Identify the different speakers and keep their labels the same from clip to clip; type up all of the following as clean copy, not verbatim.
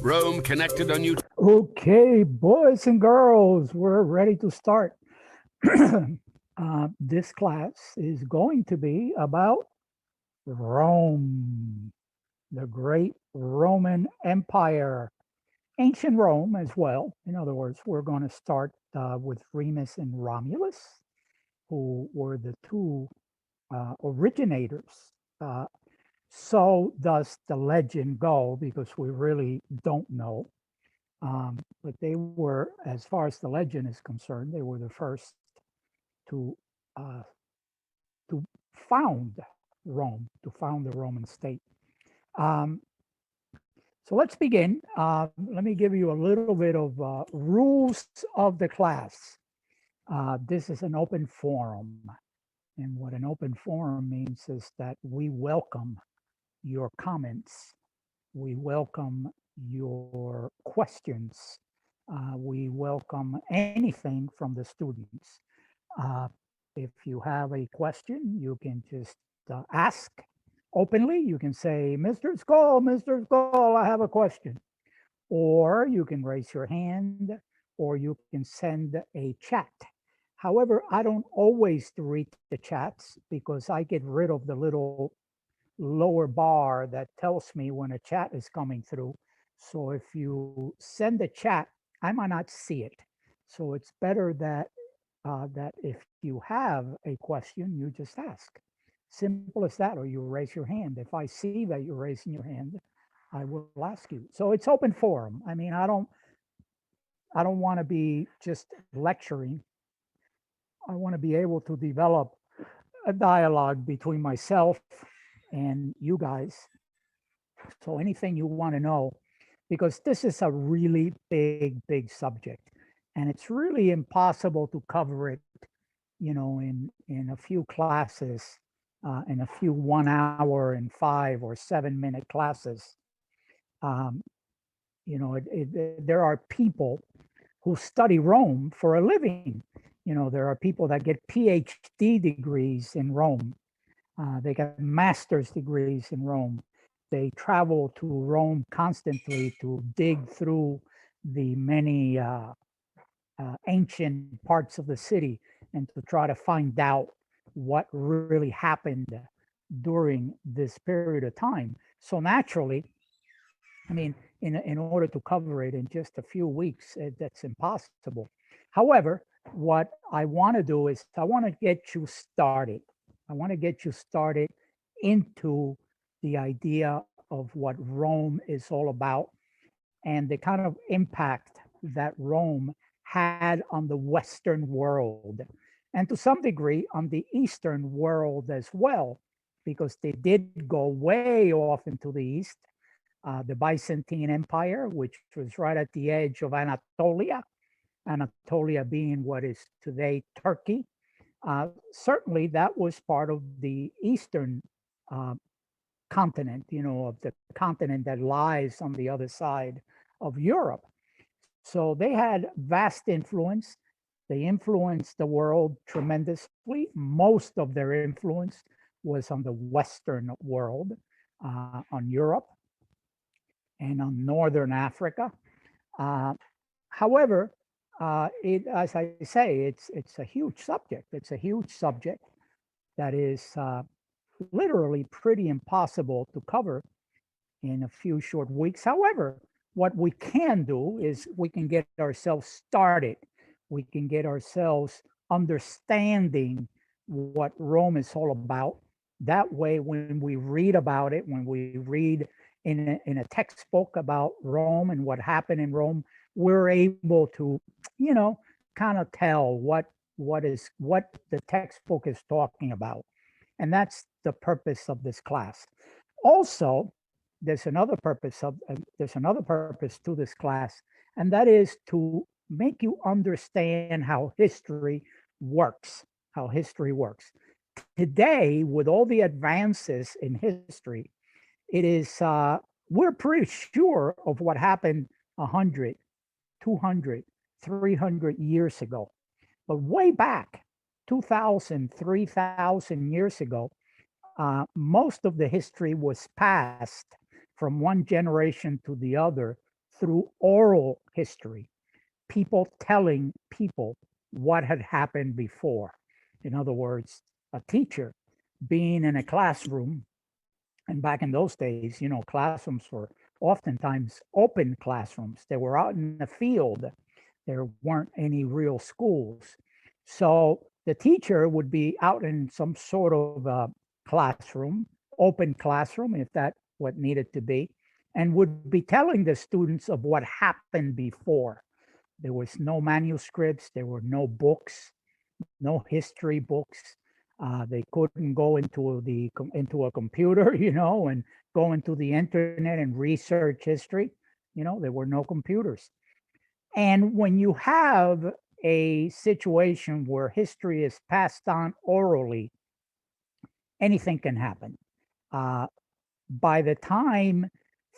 Speaker 1: Rome connected on you.
Speaker 2: Okay, boys and girls, we're ready to start. This class is going to be about Rome, the great Roman Empire, ancient Rome as well. In other words, we're going to start with Remus and Romulus, who were the two originators. Uh, so does the legend go, because we really don't know. But they were, as far as the legend is concerned, they were the first to uh, to found Rome, to found the Roman state. Um, so let's begin. Let me give you a little bit of rules of the class. This is an open forum. And what an open forum means is that we welcome your comments. We welcome your questions. We welcome anything from the students. Uh, if you have a question, you can just ask openly. You can say, Mr. Scull, I have a question. Or you can raise your hand, or you can send a chat. However, I don't always read the chats because I get rid of the little lower bar that tells me when a chat is coming through. So if you send a chat, I might not see it. So it's better that if you have a question, you just ask. Simple as that, or you raise your hand. If I see that you're raising your hand, I will ask you. So it's open forum. I mean, I don't want to be just lecturing. I want to be able to develop a dialogue between myself and you guys. So anything you want to know, because this is a really big subject, and it's really impossible to cover it, in a few classes, in a few 1 hour and 5 or 7 minute classes. Um, there are people who study Rome for a living. There are people that get PhD degrees in Rome. They got master's degrees in Rome. They travel to Rome constantly to dig through the many ancient parts of the city and to try to find out what really happened during this period of time. So naturally, I mean, in order to cover it in just a few weeks, that's impossible. However, what I want to do is I want to get you started. I want to get you started into the idea of what Rome is all about and the kind of impact that Rome had on the Western world, and to some degree on the Eastern world as well, because they did go way off into the East. The Byzantine Empire, which was right at the edge of Anatolia, Anatolia being what is today Turkey. Certainly, that was part of the Eastern uh, continent, of the continent that lies on the other side of Europe. So they had vast influence. They influenced the world tremendously. Most of their influence was on the Western world, on Europe and on Northern Africa. Uh, However, as I say, it's a huge subject. It's a huge subject that is literally pretty impossible to cover in a few short weeks. However, what we can do is we can get ourselves started. We can get ourselves understanding what Rome is all about. That way, when we read about it, when we read in a textbook about Rome and what happened in Rome, we're able to, kind of tell what the textbook is talking about. And that's the purpose of this class. Also, there's another purpose to this class, and that is to make you understand how history works. How history works today, with all the advances in history, it is we're pretty sure of what happened 100, 200, 300 years ago. But way back, 2,000, 3,000 years ago, most of the history was past from one generation to the other through oral history, people telling people what had happened before. In other words, a teacher being in a classroom, and back in those days, classrooms were oftentimes open classrooms. They were out in the field. There weren't any real schools. So the teacher would be out in some sort of classroom, open classroom, if that what needed to be, and would be telling the students of what happened before. There was no manuscripts, there were no books, no history books. They couldn't go into a computer, and go into the internet and research history. There were no computers. And when you have a situation where history is passed on orally, anything can happen. Uh, by the time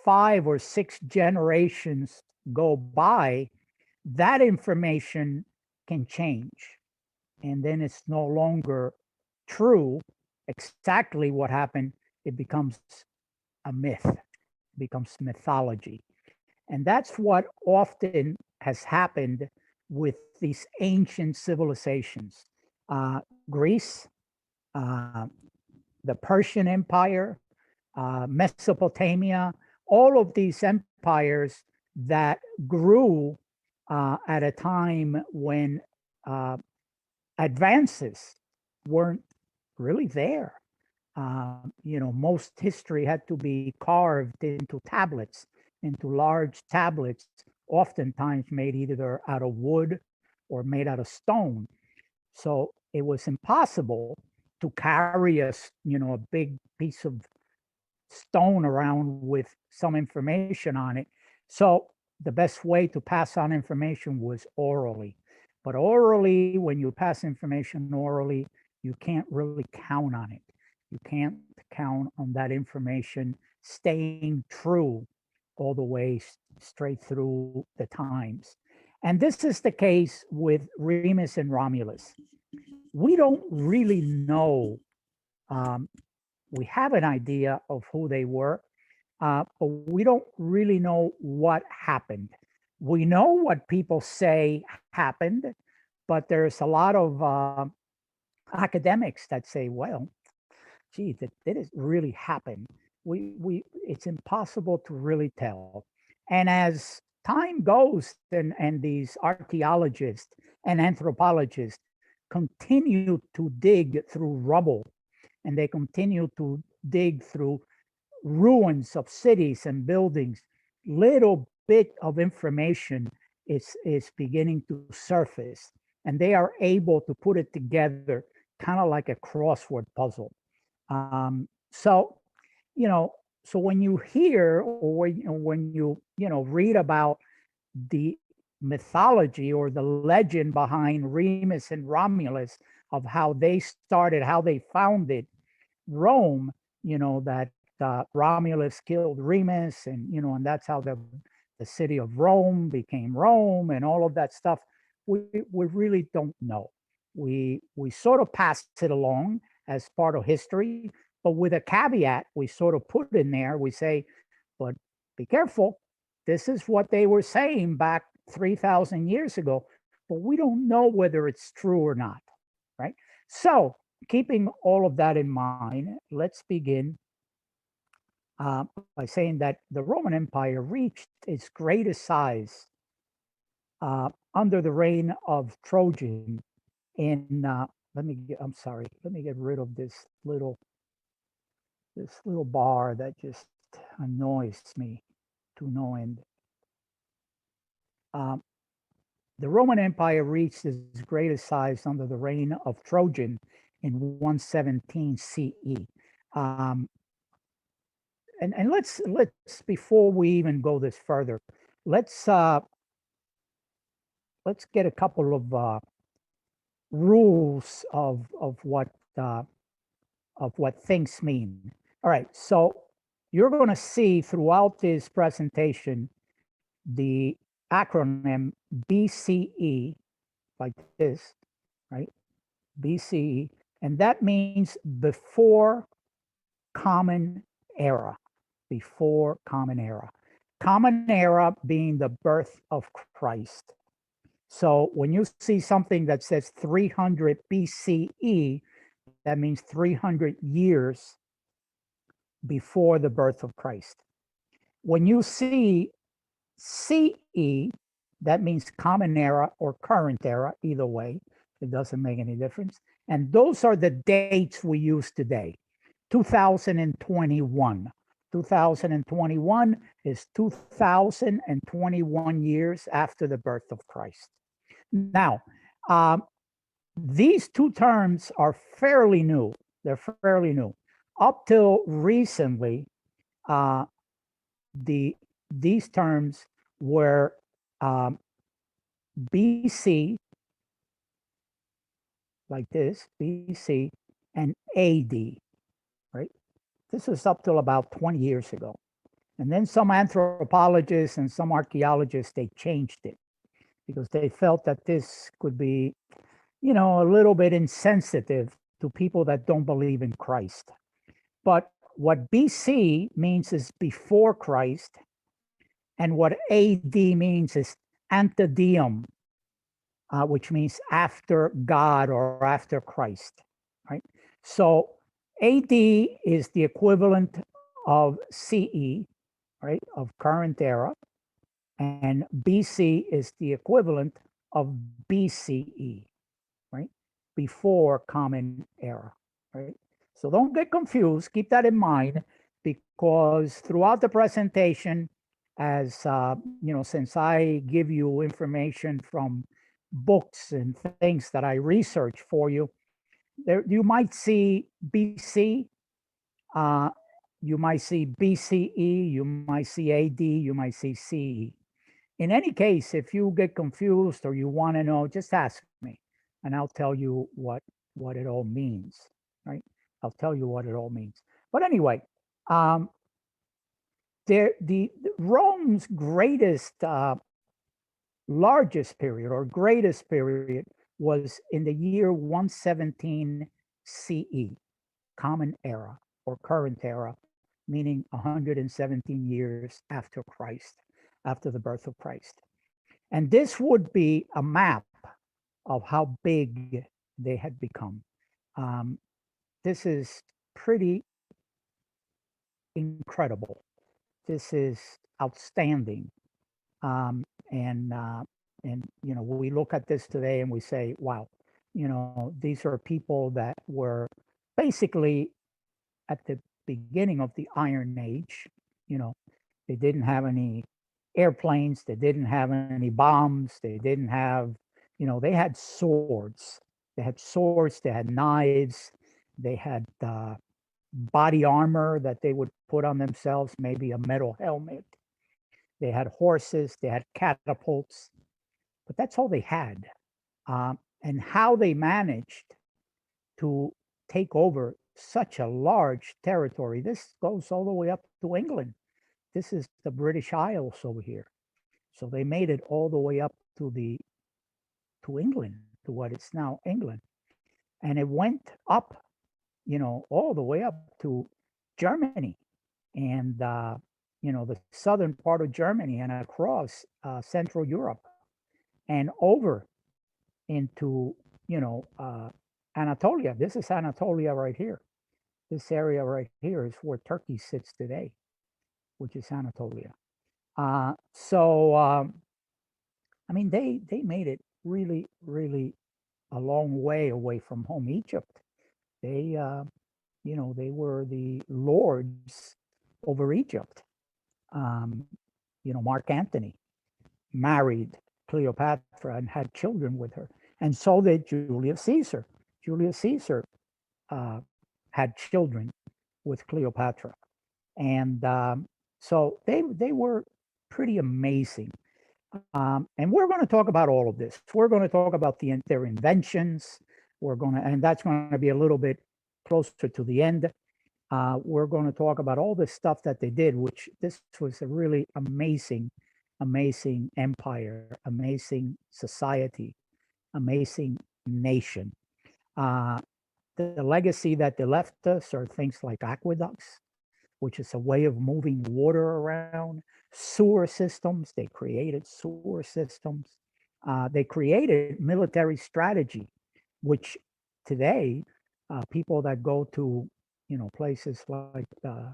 Speaker 2: 5 or 6 generations go by, that information can change. And then it's no longer true exactly what happened. It becomes a myth, it becomes mythology. And that's what often has happened with these ancient civilizations. Greece, uh, the Persian Empire, Mesopotamia, all of these empires that grew at a time when advances weren't really there. Most history had to be carved into tablets, into large tablets, oftentimes made either out of wood or made out of stone. So it was impossible to carry a big piece of stone around with some information on it. So the best way to pass on information was orally. But orally, when you pass information orally, you can't really count on it. You can't count on that information staying true all the way straight through the times. And this is the case with Remus and Romulus. We don't really know. Um, we have an idea of who they were, but we don't really know what happened. We know what people say happened, but there's a lot of academics that say, well, gee, that didn't really happen. It's impossible to really tell. And as time goes, and these archaeologists and anthropologists continue to dig through rubble, and they continue to dig through ruins of cities and buildings, little bit of information is beginning to surface, and they are able to put it together, kind of like a crossword puzzle. So, you know, so when you hear, or when you read about the mythology or the legend behind Remus and Romulus, of how they started, how they founded Rome, that Romulus killed Remus, and that's how the city of Rome became Rome, and all of that stuff. We really don't know. We sort of pass it along as part of history, but with a caveat we sort of put in there. We say, but be careful. This is what they were saying back 3,000 years ago, but we don't know whether it's true or not, right? So, keeping all of that in mind, let's begin by saying that the Roman Empire reached its greatest size under the reign of Trojan in I'm sorry, let me get rid of this little bar that just annoys me to no end. Um, the Roman Empire reached its greatest size under the reign of Trojan in 117 CE. Um, and let's before we even go this further, let's uh, let's get a couple of rules uh, of what things mean. All right, so you're going to see throughout this presentation the acronym BCE, like this, right? BCE, and that means before Common Era. before Common Era. Common Era being the birth of Christ. So when you see something that says 300 BCE, that means 300 years before the birth of Christ. When you see CE, that means Common Era or Current Era, either way, it doesn't make any difference. And those are the dates we use today. 2021. 2021 is 2021 years after the birth of Christ. Now, these two terms are fairly new. They're fairly new. Up till recently, uh, these terms were BC, like this, BC, and AD, right? This was up till about 20 years ago. And then some anthropologists and some archaeologists, they changed it because they felt that this could be, a little bit insensitive to people that don't believe in Christ. But what BC means is before Christ, and what AD means is ante diem, which means after God or after Christ, right? So AD is the equivalent of CE, right, of current era, and BC is the equivalent of BCE, right, before Common Era, right? So don't get confused. Keep that in mind, because throughout the presentation, as since I give you information from books and things that I research for you, there you might see BC, uh, you might see BCE, you might see AD, you might see CE. In any case, if you get confused or you want to know, just ask me, and I'll tell you what it all means. Right? I'll tell you what it all means. But anyway, um, the Rome's greatest, largest period or greatest period was in the year 117 CE, Common Era or Current Era, meaning 117 years after Christ, after the birth of Christ. And this would be a map of how big they had become. Um, this is pretty incredible. This is outstanding. Um, and we look at this today and we say, wow, these are people that were basically at the beginning of the Iron Age. You know, they didn't have any airplanes, they didn't have any bombs, they didn't have, they had swords. They had swords, they had knives, they had body armor that they would put on themselves, maybe a metal helmet. They had horses, they had catapults, but that's all they had. And how they managed to take over such a large territory. This goes all the way up to England. This is the British Isles over here. So they made it all the way up to England, to what is now England. And it went up, all the way up to Germany and, the southern part of Germany and across Central Europe and over into, Anatolia. This is Anatolia right here. This area right here is where Turkey sits today, which is Anatolia. I mean, they made it really, really a long way away from home. Egypt, they, they were the lords over Egypt. Um, Mark Antony married Cleopatra and had children with her, and so did Julius Caesar. Julius Caesar uh, had children with Cleopatra, and so they were pretty amazing. And we're going to talk about all of this. We're going to talk about their inventions. And that's going to be a little bit closer to the end. We're going to talk about all the stuff that they did, which this was a really amazing, amazing empire, amazing society, amazing nation. Uh, the legacy that they left us are things like aqueducts, which is a way of moving water around, sewer systems. They created sewer systems. They created military strategy, which today people that go to places like uh,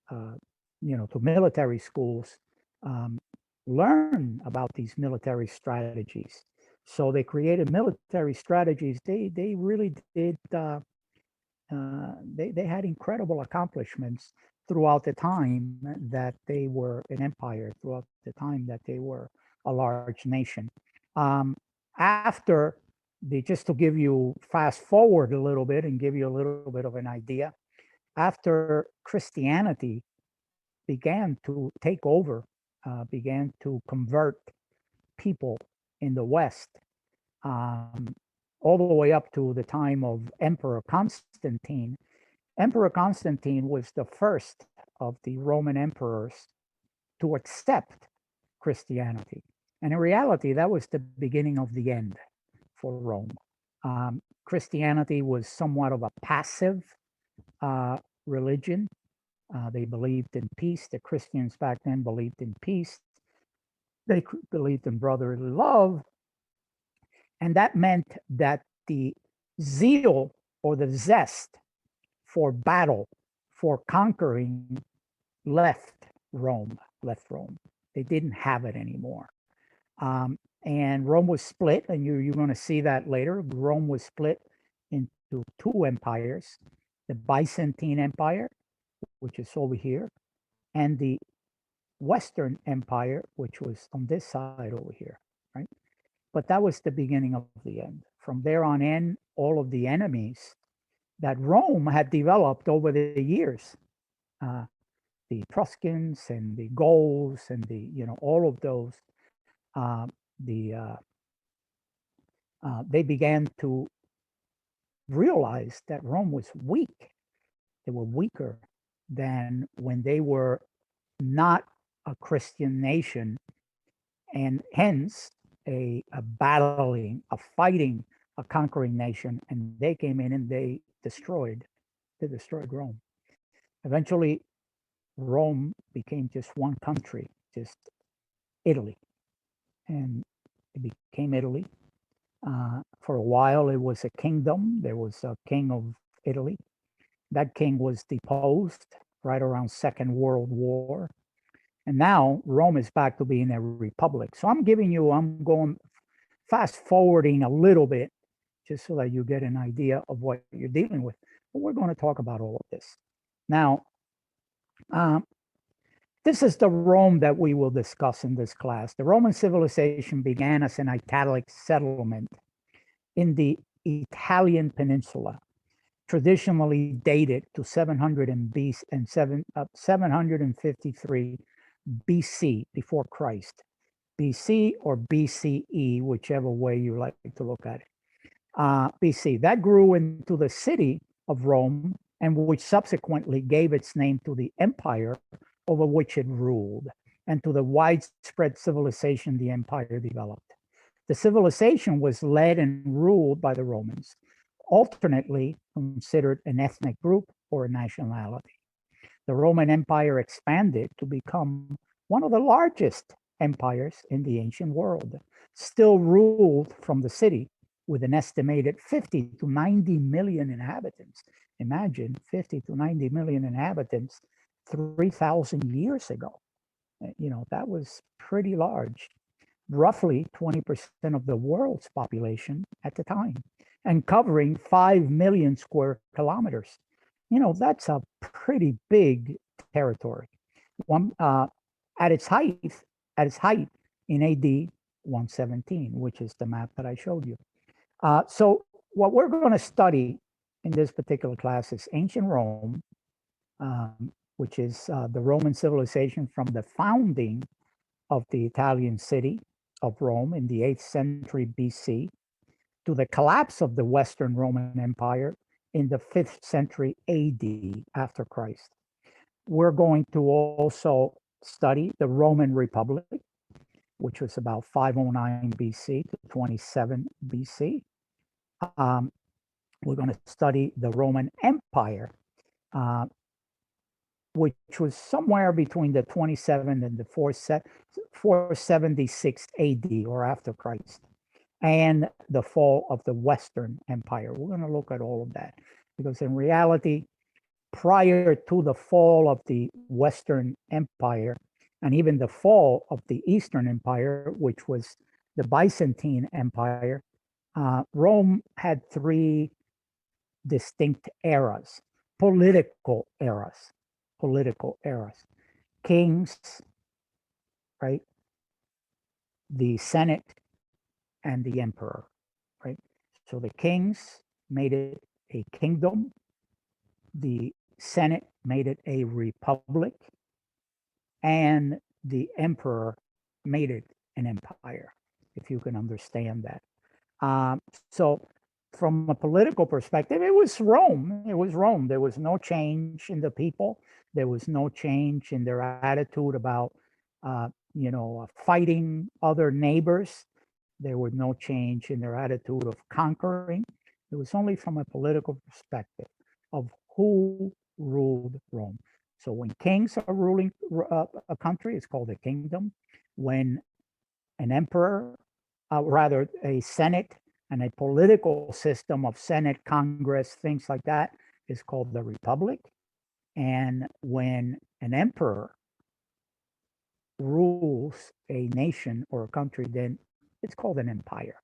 Speaker 2: to military schools um, learn about these military strategies. So they created military strategies. They really did. They had incredible accomplishments throughout the time that they were an empire, throughout the time that they were a large nation. Um, After just to give you fast forward a little bit and give you a little bit of an idea, after Christianity began to take over, began to convert people in the West, um, all the way up to the time of Emperor Constantine. Emperor Constantine was the first of the Roman emperors to accept Christianity. And in reality, that was the beginning of the end for Rome. Christianity was somewhat of a passive uh, religion. They believed in peace. The Christians back then believed in peace. They believed in brotherly love. And that meant that the zeal or the zest for battle, for conquering, left left Rome. They didn't have it anymore. And Rome was split, and you're going to see that later. Rome was split into two empires, the Byzantine Empire, which is over here, and the Western Empire, which was on this side over here, right? But that was the beginning of the end. From there on in, all of the enemies that Rome had developed over the years, uh, the Etruscans and the Gauls and all of those, uh, the they began to realize that Rome was weak. They were weaker than when they were not a Christian nation, and hence a battling, a fighting, a conquering nation. And they came in and they destroyed Rome. Eventually, Rome became just one country, just Italy, and it became Italy. For a while, it was a kingdom. There was a king of Italy. That king was deposed right around Second World War, and now Rome is back to being a republic. So I'm going fast forwarding a little bit, just so that you get an idea of what you're dealing with. But we're going to talk about all of this now. Um, This is the Rome that we will discuss in this class. The Roman civilization began as an Italic settlement in the Italian peninsula, traditionally dated to 753 BC, before Christ. BC or BCE, whichever way you like to look at it. BC. That grew into the city of Rome, and which subsequently gave its name to the empire over which it ruled, and to the widespread civilization the empire developed. The civilization was led and ruled by the Romans, alternately considered an ethnic group or a nationality. The Roman Empire expanded to become one of the largest empires in the ancient world, still ruled from the city with an estimated 50 to 90 million inhabitants. Imagine 50 to 90 million inhabitants 3,000 years ago. That was pretty large, roughly 20% of the world's population at the time, and covering 5 million square kilometers. That's a pretty big territory. One at its height, in AD 117, which is the map that I showed you. So what we're going to study in this particular class is ancient Rome, which is the Roman civilization from the founding of the Italian city of Rome in the 8th century BC to the collapse of the Western Roman Empire in the 5th century AD after Christ. We're going to also study the Roman Republic, which was about 509 BC to 27 BC. Um, we're going to study the Roman Empire, uh, which was somewhere between the 27th and the 476 AD or after Christ, and the fall of the Western Empire. We're going to look at all of that because in reality, prior to the fall of the Western Empire and even the fall of the Eastern Empire, which was the Byzantine Empire, Rome had three distinct eras, political eras, political eras. Kings, right? The Senate and the emperor, right? So the kings made it a kingdom, the Senate made it a republic, and the emperor made it an empire, if you can understand that. So, from a political perspective, it was Rome. It was Rome. There was no change in the people. There was no change in their attitude about, fighting other neighbors. There was no change in their attitude of conquering. It was only from a political perspective of who ruled Rome. So when kings are ruling a country, it's called a kingdom. When an emperor, rather a senate and a political system of senate, congress, things like that, is called the republic. And when an emperor rules a nation or a country, then it's called an empire.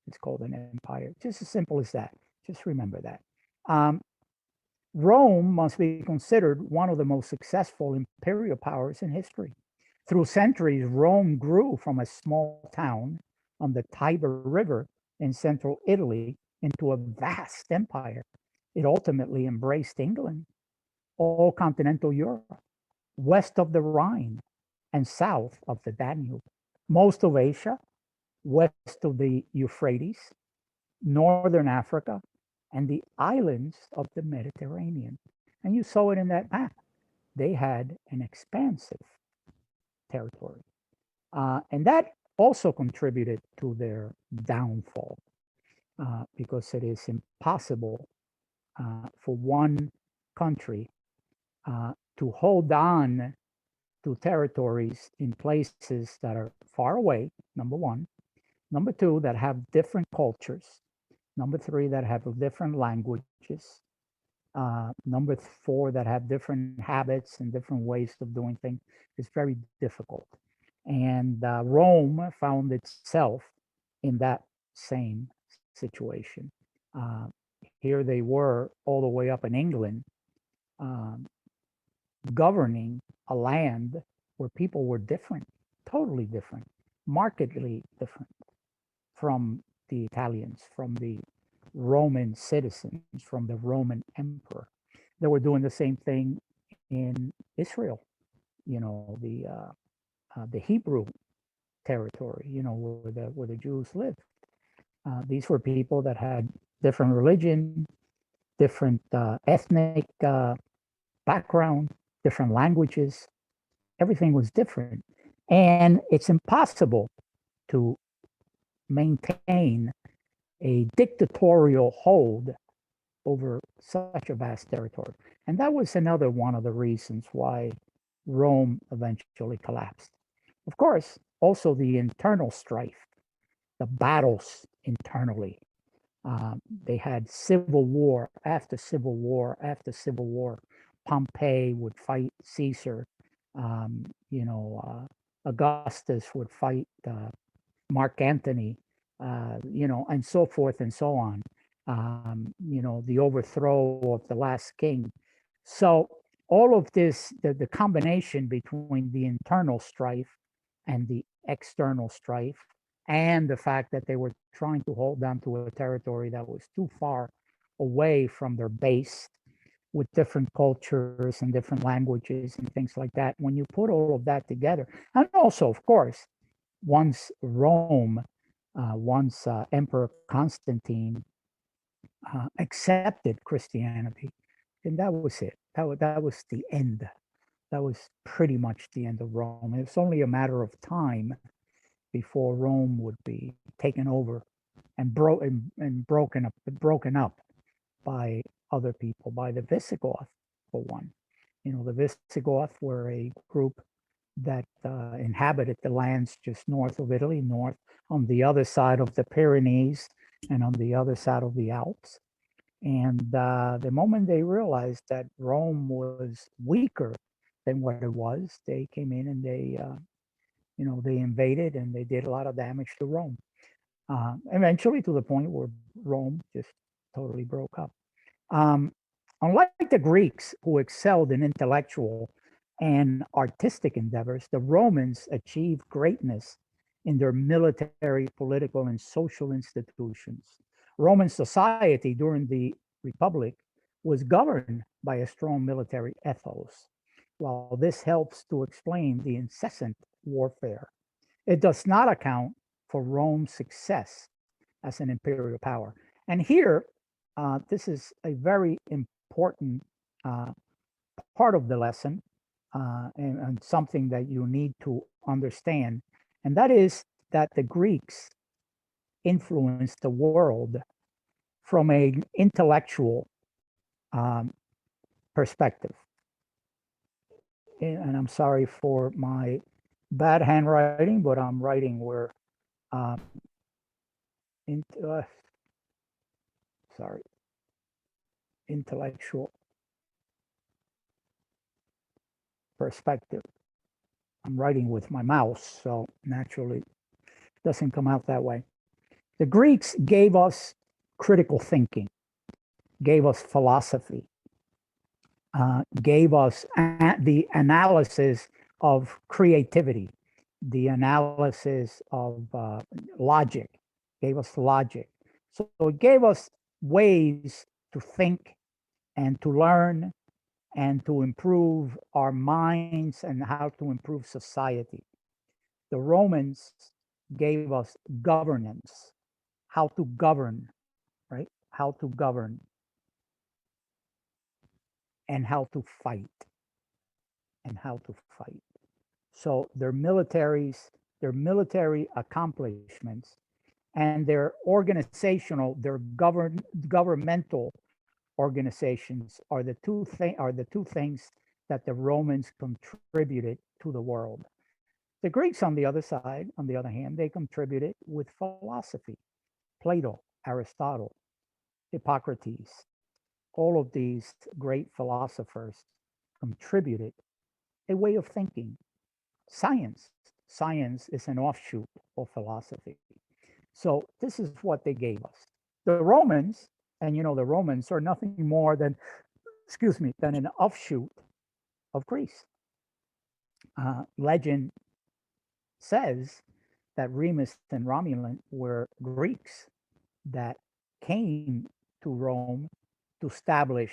Speaker 2: It's called an empire. Just as simple as that. Just remember that. Um, Rome must be considered one of the most successful imperial powers in history. Through centuries, Rome grew from a small town on the Tiber River in central Italy into a vast empire. It ultimately embraced England, all continental Europe, west of the Rhine, and south of the Danube, most of Asia, west of the Euphrates, northern Africa, and the islands of the Mediterranean. And you saw it in that map. They had an expansive territory. And that also contributed to their downfall because it is impossible for one country to hold on to territories in places that are far away, number one. Number two, that have different cultures. Number three, that have different languages. Number four, that have different habits and different ways of doing things. It's very difficult. And Rome found itself in that same situation. Uh, Here they were, all the way up in England, um, governing a land where people were different, totally different, markedly different from the Italians, from the Roman citizens, from the Roman emperor. They were doing the same thing in Israel, the Hebrew territory, where the Jews lived. These were people that had different religion, different ethnic background, different languages. Everything was different, and it's impossible to maintain a dictatorial hold over such a vast territory. And that was another one of the reasons why Rome eventually collapsed. Of course, also the internal strife, the battles internally. They had civil war after civil war after civil war. Pompey would fight Caesar. Um, you know, Augustus would fight Mark Antony, and so forth and so on. The overthrow of the last king. So all of this, the combination between the internal strife and the external strife, and the fact that they were trying to hold on to a territory that was too far away from their base with different cultures and different languages and things like that. When you put all of that together, and also, of course, once Rome, once Emperor Constantine accepted Christianity, then that was it. That was the end. That was pretty much the end of Rome. It was only a matter of time before Rome would be taken over and broken up by other people, by the Visigoths for one. The Visigoths were a group that inhabited the lands just north of Italy, north on the other side of the Pyrenees and on the other side of the Alps. And the moment they realized that Rome was weaker than what it was, they came in and they invaded and they did a lot of damage to Rome. Eventually, to the point where Rome just totally broke up. Um, Unlike the Greeks, who excelled in intellectual and artistic endeavors, the Romans achieved greatness in their military, political, and social institutions. Roman society during the Republic was governed by a strong military ethos. While this helps to explain the incessant warfare, it does not account for Rome's success as an imperial power. And here, this is a very important uh, part of the lesson and something that you need to understand. And that is that the Greeks influenced the world from an intellectual um, perspective. And I'm sorry for my bad handwriting, but I'm writing where, um, in, sorry, intellectual perspective. I'm writing with my mouse, so naturally it doesn't come out that way. The Greeks gave us critical thinking, gave us philosophy, gave us the analysis of creativity, the analysis of logic, gave us logic. So it gave us ways to think and to learn and to improve our minds and how to improve society. The Romans gave us governance, how to govern, right? How to govern and how to fight and how to fight. So their military accomplishments and their governmental organizations are the two things that the Romans contributed to the world. The Greeks, on the other hand, they contributed with philosophy. Plato, Aristotle, Hippocrates, all of these great philosophers contributed a way of thinking. Science. Science is an offshoot of philosophy. So this is what they gave us. The Romans, and the Romans are nothing more than, than an offshoot of Greece. Legend says that Remus and Romulan were Greeks that came to Rome to establish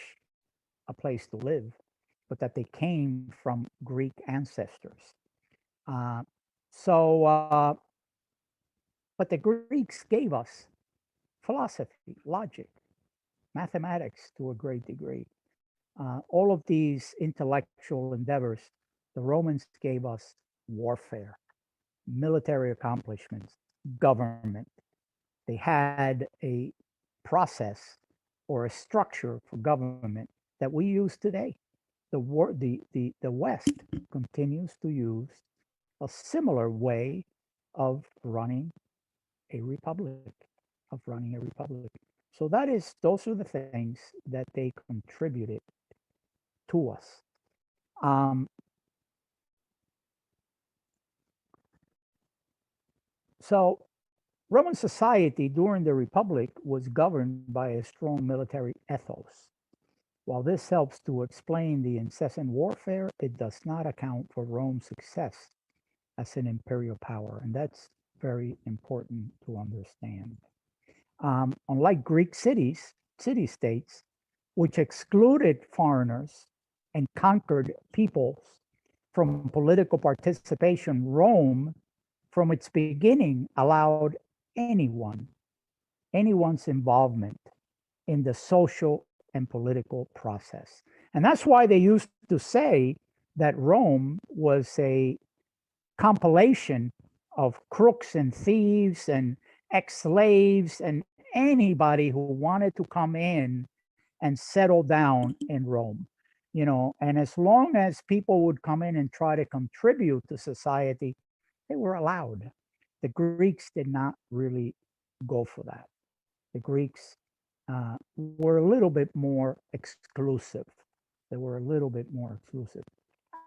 Speaker 2: a place to live, but that they came from Greek ancestors. Uh, so, but the Greeks gave us philosophy, logic, mathematics to a great degree. All of these intellectual endeavors, the Romans gave us warfare, military accomplishments, government. They had a process or a structure for government that we use today. The West continues to use a similar way of running a republic, So those are the things that they contributed to us. Um, so Roman society during the Republic was governed by a strong military ethos. While this helps to explain the incessant warfare, it does not account for Rome's success as an imperial power. And that's very important to understand. Unlike Greek city states, which excluded foreigners and conquered peoples from political participation, Rome, from its beginning, allowed anyone's involvement in the social and political process. And that's why they used to say that Rome was a compilation of crooks and thieves and ex-slaves and anybody who wanted to come in and settle down in Rome. And as long as people would come in and try to contribute to society, they were allowed. The Greeks did not really go for that. The Greeks were a little bit more exclusive. They were a little bit more exclusive.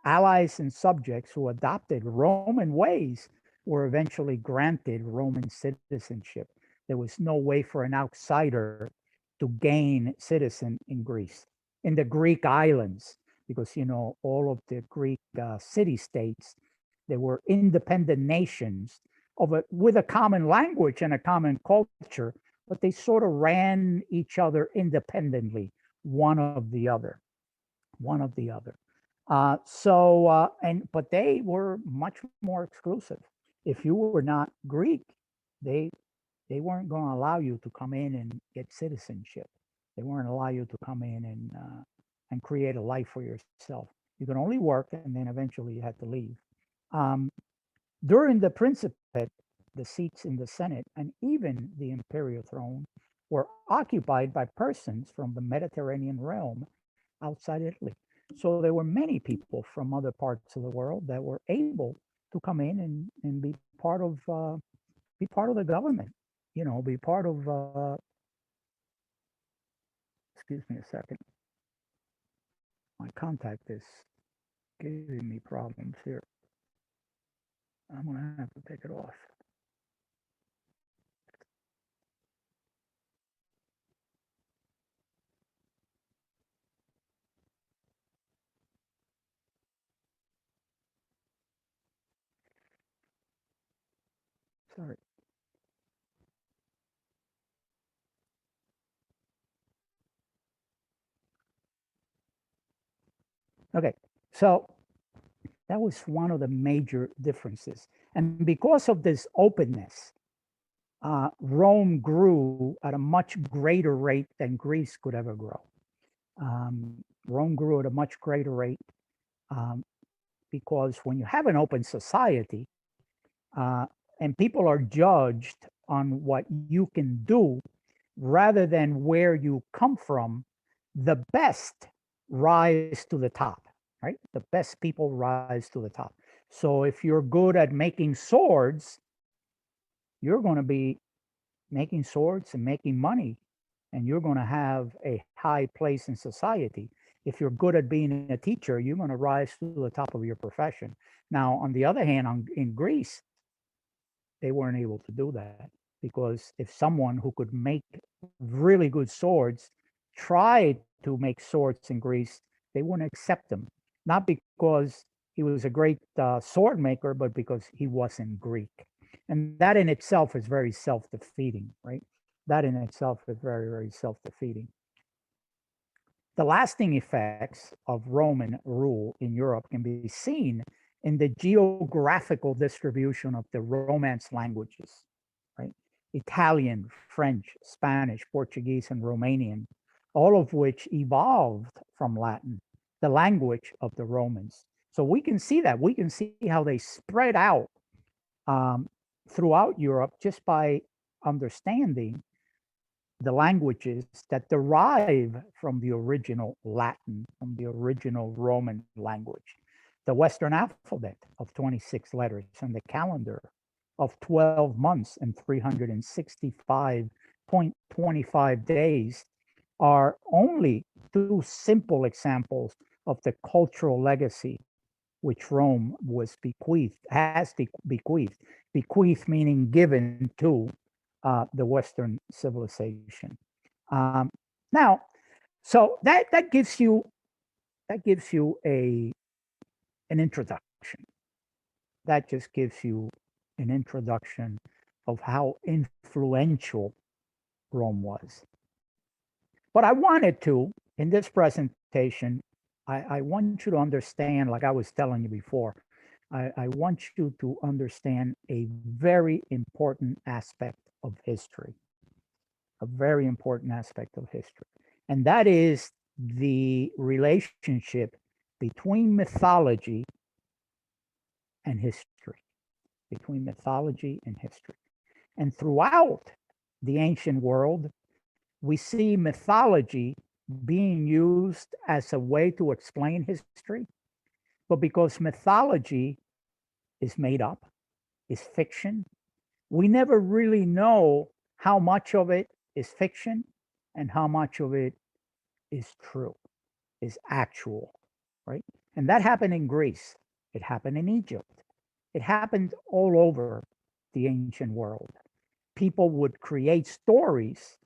Speaker 2: Allies and subjects who adopted Roman ways were eventually granted Roman citizenship. There was no way for an outsider to gain citizen in Greece, in the Greek islands, because all of the Greek city-states, they were independent nations with a common language and a common culture, but they sort of ran each other independently, one of the other, one of the other. But they were much more exclusive. If you were not Greek, they they weren't going to allow you to come in and get citizenship. They weren't allow you to come in and create a life for yourself. You could only work, and then eventually you had to leave. Um, During the Principate, the seats in the Senate and even the imperial throne were occupied by persons from the Mediterranean realm outside Italy. So there were many people from other parts of the world that were able to come in and be part of the government. Be part of. Excuse me a second. My contact is giving me problems here. I'm gonna have to take it off. Sorry. Okay, so that was one of the major differences. And because of this openness, Rome grew at a much greater rate than Greece could ever grow. Rome grew at a much greater rate um, because when you have an open society uh, and people are judged on what you can do rather than where you come from, the best rise to the top, right? The best people rise to the top. So if you're good at making swords, you're going to be making swords and making money, and you're going to have a high place in society. If you're good at being a teacher, you're going to rise to the top of your profession. Now, on the other hand, in Greece, they weren't able to do that because if someone who could make really good swords tried to make swords in Greece, they wouldn't accept him. Not because he was a great sword maker, but because he wasn't Greek. And that in itself is very self defeating, right? That in itself is very, very self defeating. The lasting effects of Roman rule in Europe can be seen in the geographical distribution of the Romance languages, right? Italian, French, Spanish, Portuguese, and Romanian, all of which evolved from Latin, the language of the Romans. So we can see that. We can see how they spread out um, throughout Europe just by understanding the languages that derive from the original Latin, from the original Roman language. The Western alphabet of 26 letters and the calendar of 12 months and 365.25 days are only two simple examples of the cultural legacy which Rome was bequeathed, has bequeathed, bequeathed meaning given to the Western civilization. Um, Now, so that gives you an introduction. That just gives you an introduction of how influential Rome was. But I wanted to, in this presentation, I want you to understand, like I was telling you before, I want you to understand a very important aspect of history, a very important aspect of history. And that is the relationship between mythology and history, between mythology and history. And throughout the ancient world, we see mythology being used as a way to explain history, but because mythology is made up, is fiction, we never really know how much of it is fiction and how much of it is true, is actual, right? And that happened in Greece. It happened in Egypt. It happened all over the ancient world. People would create stories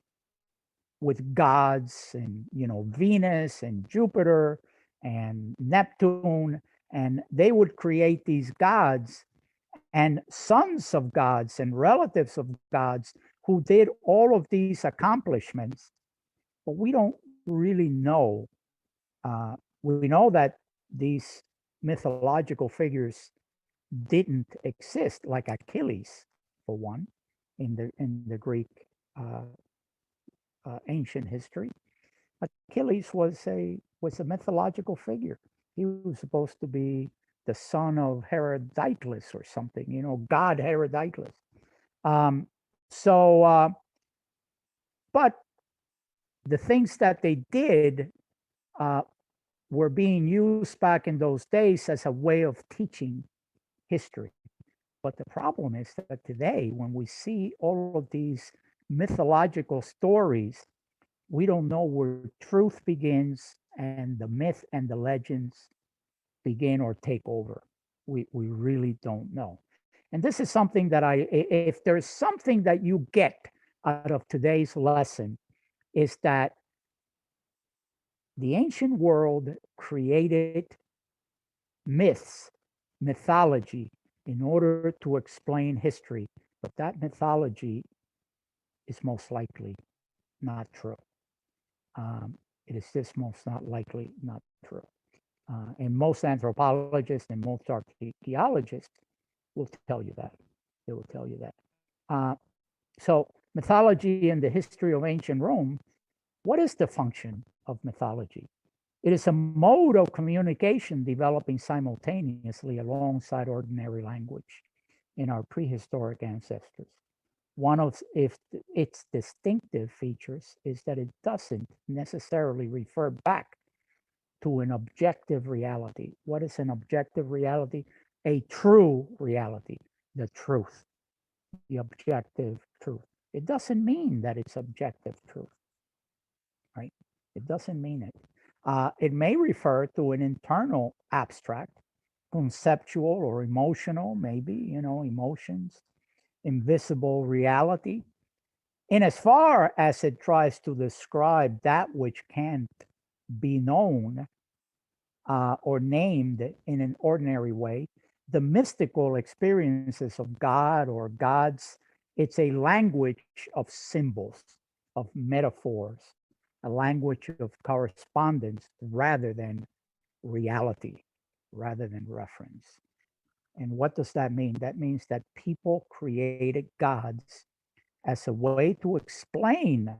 Speaker 2: with gods and, Venus and Jupiter and Neptune, and they would create these gods and sons of gods and relatives of gods who did all of these accomplishments, but we don't really know. We know that these mythological figures didn't exist, like Achilles, for one, in the Greek uh, ancient history. Achilles was a mythological figure. He was supposed to be the son of Herodotus or something, God Herodotus. Um, so, but the things that they did uh, were being used back in those days as a way of teaching history. But the problem is that today, when we see all of these mythological stories, we don't know where truth begins and the myth and the legends begin or take over. We really don't know. And this is something that if there's something that you get out of today's lesson, is that the ancient world created myths, mythology, in order to explain history. But that mythology is most likely not true. It is just most not likely not true. And most anthropologists and most archaeologists will tell you that. They will tell you that. Uh, so, mythology and the history of ancient Rome, what is the function of mythology? It is a mode of communication developing simultaneously alongside ordinary language in our prehistoric ancestors. One of its distinctive features is that it doesn't necessarily refer back to an objective reality. What is an objective reality? A true reality, the truth, the objective truth. It doesn't mean that it's objective truth, right? It doesn't mean it. It may refer to an internal abstract, conceptual or emotional, maybe, emotions, invisible reality. In as far as it tries to describe that which can't be known or named in an ordinary way, the mystical experiences of God or gods, it's a language of symbols, of metaphors, a language of correspondence rather than reality, rather than reference. And what does that mean? That means that people created gods as a way to explain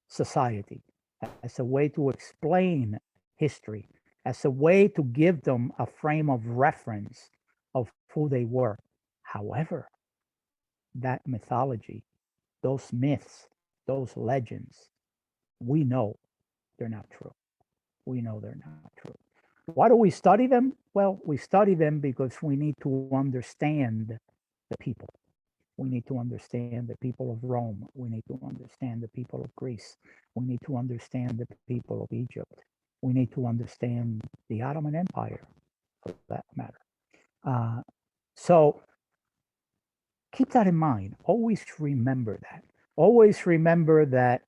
Speaker 2: society, as a way to explain history, as a way to give them a frame of reference of who they were. However, that mythology, those myths, those legends, we know they're not true. We know they're not true. Why do we study them? Well, we study them because we need to understand the people. We need to understand the people of Rome. We need to understand the people of Greece. We need to understand the people of Egypt. We need to understand the Ottoman Empire, for that matter. Uh, so keep that in mind. Always remember that. Always remember that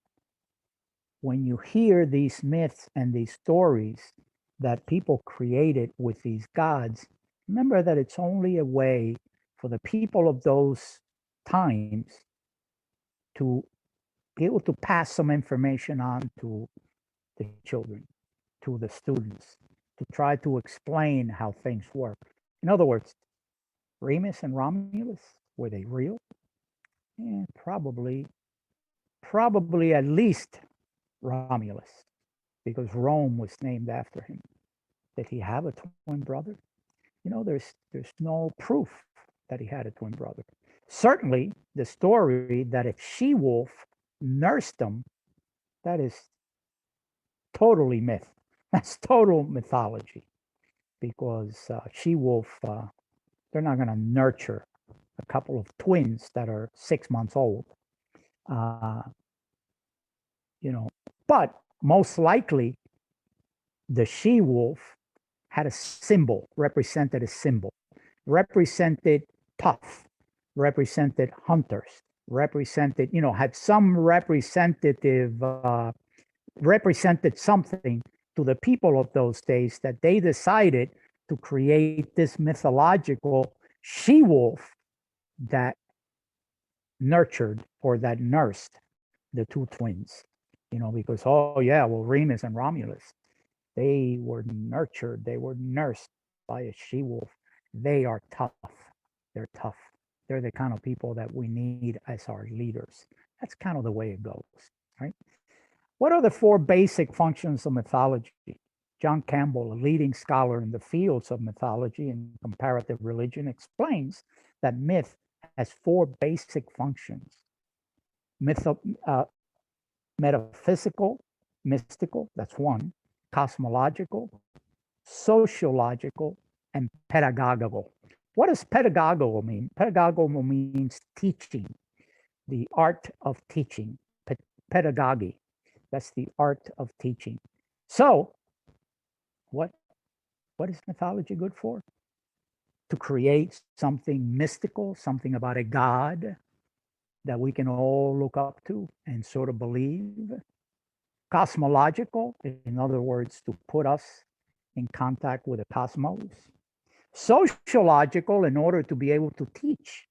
Speaker 2: when you hear these myths and these stories that people created with these gods, remember that it's only a way for the people of those times to be able to pass some information on to the children, to the students, to try to explain how things work. In other words, Remus and Romulus, were they real? Probably at least Romulus, because Rome was named after him. Did he have a twin brother? There's no proof that he had a twin brother. Certainly, the story that a she wolf nursed him, that is totally myth. That's total mythology because she-wolf, they're not going to nurture a couple of twins that are 6 months old. Uh, you know, but most likely the she-wolf had a symbol, represented a symbol, represented tough, represented hunters, represented, had some representative, represented something to the people of those days that they decided to create this mythological she-wolf that nurtured or that nursed the two twins, because, oh, yeah, well, Remus and Romulus, they were nurtured, they were nursed by a she wolf. They are tough. They're tough. They're the kind of people that we need as our leaders. That's kind of the way it goes, right? What are the four basic functions of mythology? John Campbell, a leading scholar in the fields of mythology and comparative religion, explains that myth has four basic functions. Metaphysical, mystical, that's one, cosmological, sociological, and pedagogical. What does pedagogical mean? Pedagogical means teaching, the art of teaching, pedagogy. That's the art of teaching. So, what is mythology good for? To create something mystical, something about a god that we can all look up to and sort of believe. Cosmological, in other words, to put us in contact with the cosmos. Sociological, in order to be able to teach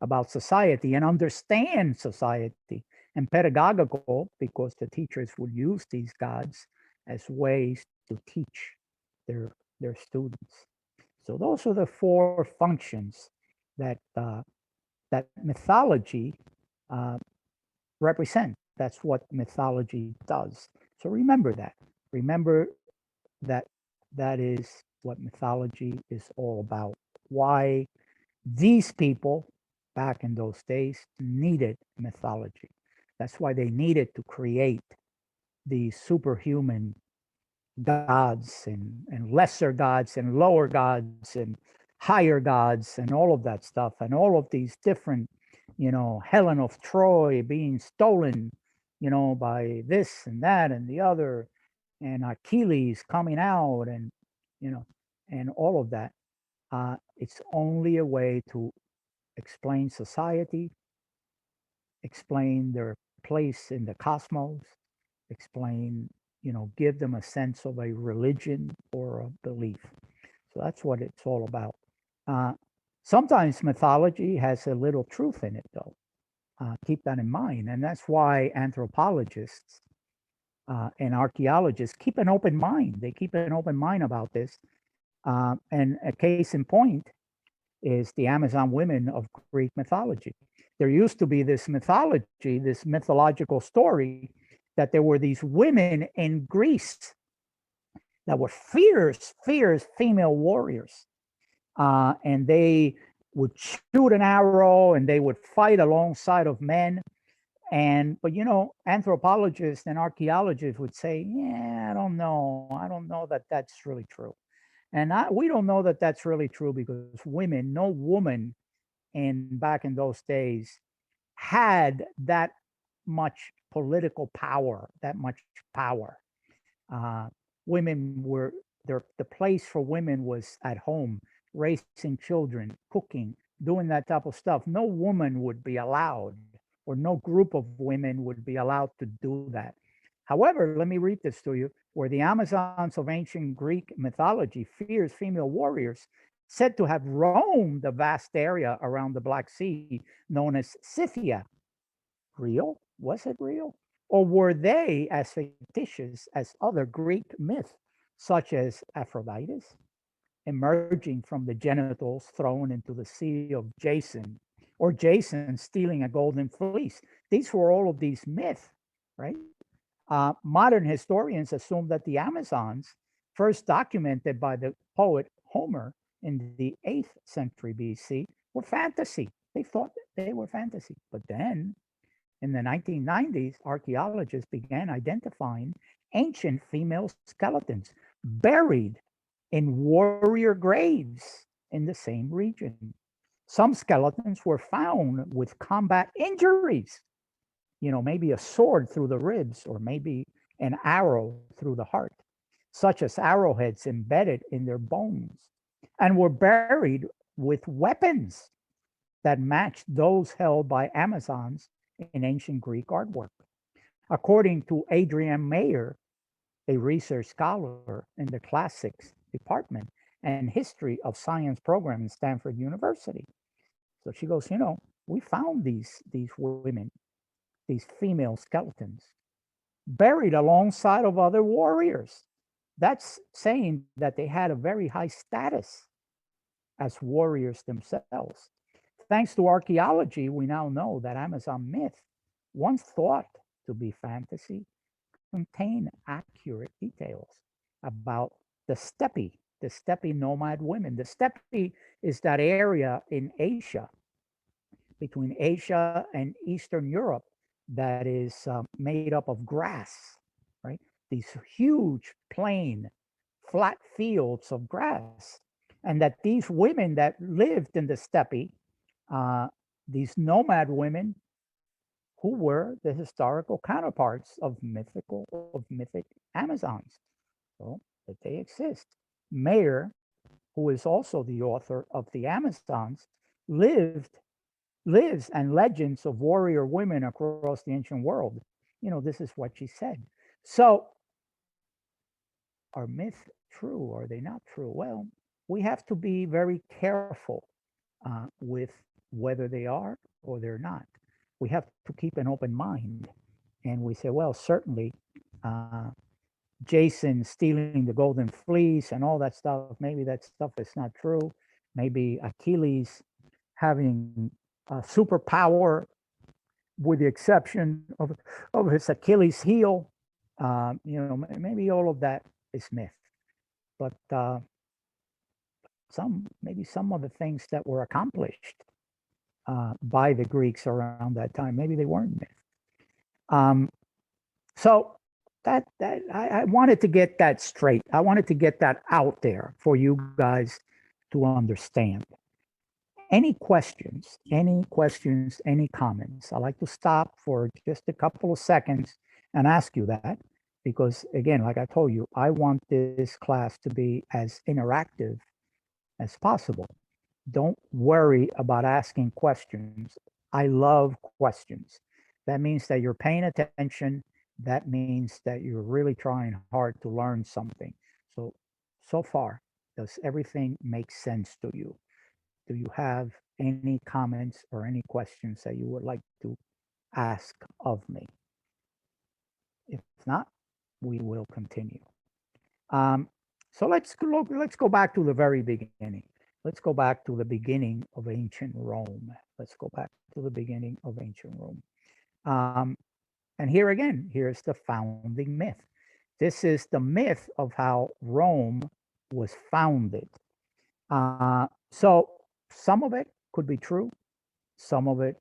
Speaker 2: about society and understand society. And pedagogical, because the teachers would use these gods as ways to teach their students. So those are the four functions that that mythology uh, represent. That's what mythology does. So remember that. Remember that that is what mythology is all about. Why these people back in those days needed mythology. That's why they needed to create these superhuman gods and lesser gods and lower gods and higher gods and all of that stuff and all of these different, Helen of Troy being stolen, by this and that and the other, and Achilles coming out and, you know, and all of that. It's only a way to explain society, explain their place in the cosmos, explain, give them a sense of a religion or a belief. So that's what it's all about. Uh, Sometimes mythology has a little truth in it, though. Keep that in mind. And that's why anthropologists and archaeologists keep an open mind. They keep an open mind about this. And a case in point is the Amazon women of Greek mythology. There used to be this mythology, this mythological story that there were these women in Greece that were fierce, fierce female warriors. And they would shoot an arrow and they would fight alongside of men. But anthropologists and archaeologists would say, yeah, I don't know. I don't know that that's really true. And we don't know that that's really true because no woman back in those days had that much political power, that much power. Uh, Women were the place for women was at home, raising children, cooking, doing that type of stuff. No woman would be allowed, or no group of women would be allowed to do that. However, let me read this to you. Where the Amazons of ancient Greek mythology, fierce female warriors, said to have roamed the vast area around the Black Sea known as Scythia. Real? Was it real? Or were they as fictitious as other Greek myths, such as Aphrodite, emerging from the genitals thrown into the sea of Jason, or Jason stealing a golden fleece? These were all of these myths, right? Modern historians assume that the Amazons, first documented by the poet Homer in the 8th century BC, were fantasy. They thought they were fantasy. But then in the 1990s, archaeologists began identifying ancient female skeletons buried in warrior graves in the same region. Some skeletons were found with combat injuries, maybe a sword through the ribs or maybe an arrow through the heart, such as arrowheads embedded in their bones, and were buried with weapons that matched those held by Amazons in ancient Greek artwork. According to Adrienne Mayer, a research scholar in the classics department and history of science program in Stanford University. So she goes, we found these women, these female skeletons, buried alongside of other warriors. That's saying that they had a very high status as warriors themselves. Thanks to archaeology, we now know that Amazon myth, once thought to be fantasy, contain accurate details about the steppe nomad women. The steppe is that area in Asia, between Asia and Eastern Europe, that is made up of grass, right? These huge plain, flat fields of grass. And that these women that lived in the steppe, uh, these nomad women who were the historical counterparts of mythic Amazons. So that they exist. Mayer, who is also the author of The Amazons, lives and legends of warrior women across the ancient world. This is what she said. So are myths true? Or are they not true? Well, we have to be very careful with whether they are or they're not. We have to keep an open mind. And we say, well, certainly uh, Jason stealing the golden fleece and all that stuff, maybe that stuff is not true. Maybe Achilles having a superpower with the exception of his Achilles heel. Maybe all of that is myth. But maybe some of the things that were accomplished by the Greeks around that time, maybe they weren't myth. So I wanted to get that straight. I wanted to get that out there for you guys to understand. Any questions, any comments? I like to stop for just a couple of seconds and ask you that because again, like I told you, I want this class to be as interactive as possible. Don't worry about asking questions. I love questions. That means that you're paying attention. That means that you're really trying hard to learn something. So far, does everything make sense to you? Do you have any comments or any questions that you would like to ask of me? If not, we will continue. Um, so let's go back to the very beginning. Let's go back to the beginning of ancient Rome. Let's go back to the beginning of ancient Rome. Um, and here again, here's the founding myth. This is the myth of how Rome was founded. So some of it could be true. Some of it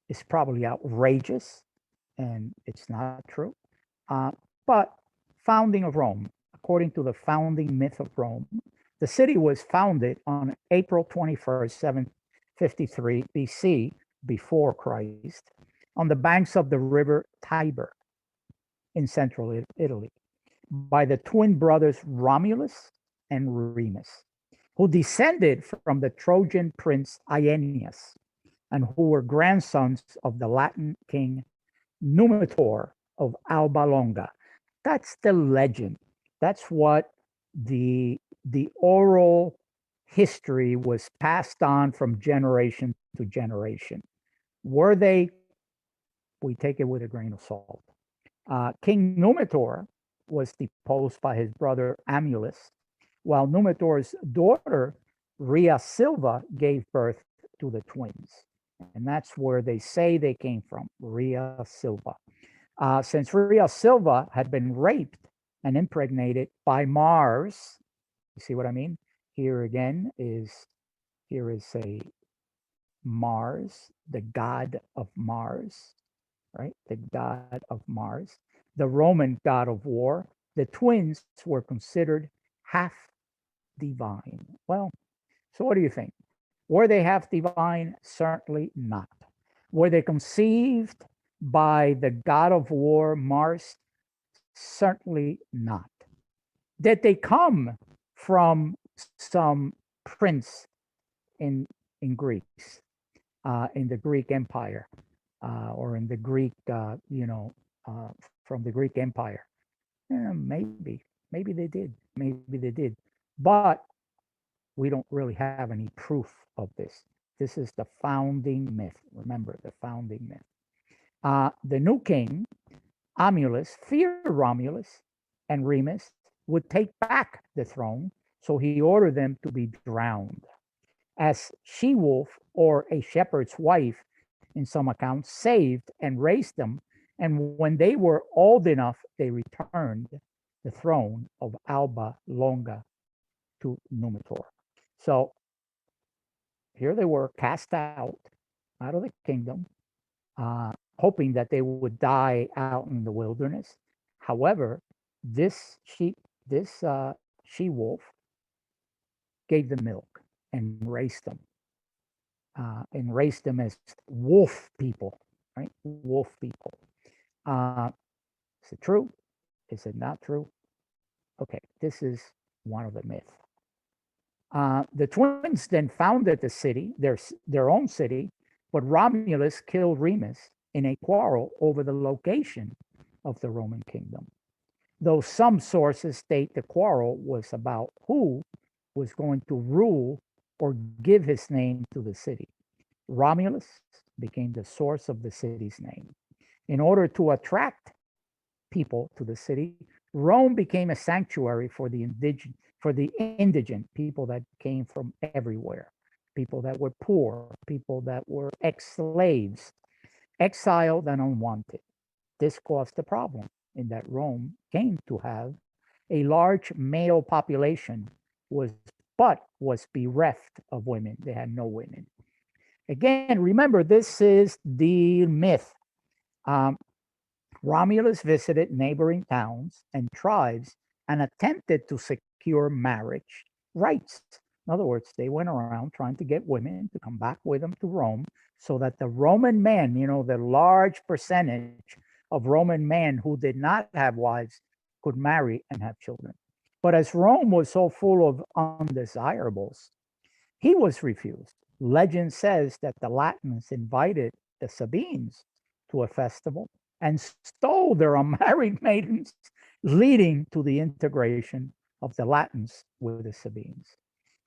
Speaker 2: is probably outrageous and it's not true. Uh, but founding of Rome, according to the founding myth of Rome, the city was founded on April 21st, 753 BC, before Christ, on the banks of the river Tiber in central Italy, by the twin brothers Romulus and Remus, who descended from the Trojan prince Aeneas, and who were grandsons of the Latin king Numitor of Alba Longa. That's the legend. That's what the oral history was passed on from generation to generation. Were they? We take it with a grain of salt. King Numitor was deposed by his brother Amulus, while Numitor's daughter Rhea Silva gave birth to the twins. And that's where they say they came from, Rhea Silva. Since Rhea Silva had been raped and impregnated by Mars, you see what I mean? Here again here is a Mars, the god of Mars, right? The god of Mars. the Roman god of war, the twins were considered half divine. Well, so what do you think? Were they half divine? Certainly not. Were they conceived by the god of war, Mars? Certainly not. Did they come from some prince in Greece, in the Greek Empire, or in the Greek, from the Greek Empire? Maybe they did. Maybe they did. But we don't really have any proof of this. This is the founding myth. Remember the founding myth. The new king, Amulus, feared Romulus and Remus would take back the throne, so he ordered them to be drowned. As she wolf or a shepherd's wife, in some accounts, saved and raised them, and when they were old enough, they returned the throne of Alba Longa to Numitor. So here they were cast out of the kingdom, hoping that they would die out in the wilderness. However, this she wolf gave them milk and raised them as wolf people, right? Wolf people. Uh, is it true? Is it not true? Okay, this is one of the myths. The twins then founded the city, their own city, but Romulus killed Remus in a quarrel over the location of the Roman kingdom. Though some sources state the quarrel was about who was going to rule or give his name to the city. Romulus became the source of the city's name. In order to attract people to the city, Rome became a sanctuary for the indigent people that came from everywhere, people that were poor, people that were ex-slaves, exiled and unwanted. This caused a problem in that Rome came to have a large male population, but was bereft of women. They had no women. Again, remember, this is the myth. Romulus visited neighboring towns and tribes and attempted to secure marriage rights. In other words, they went around trying to get women to come back with them to Rome so that the Roman men, the large percentage of Roman men who did not have wives, could marry and have children. But as Rome was so full of undesirables, he was refused. Legend says that the Latins invited the Sabines to a festival and stole their unmarried maidens, leading to the integration of the Latins with the Sabines.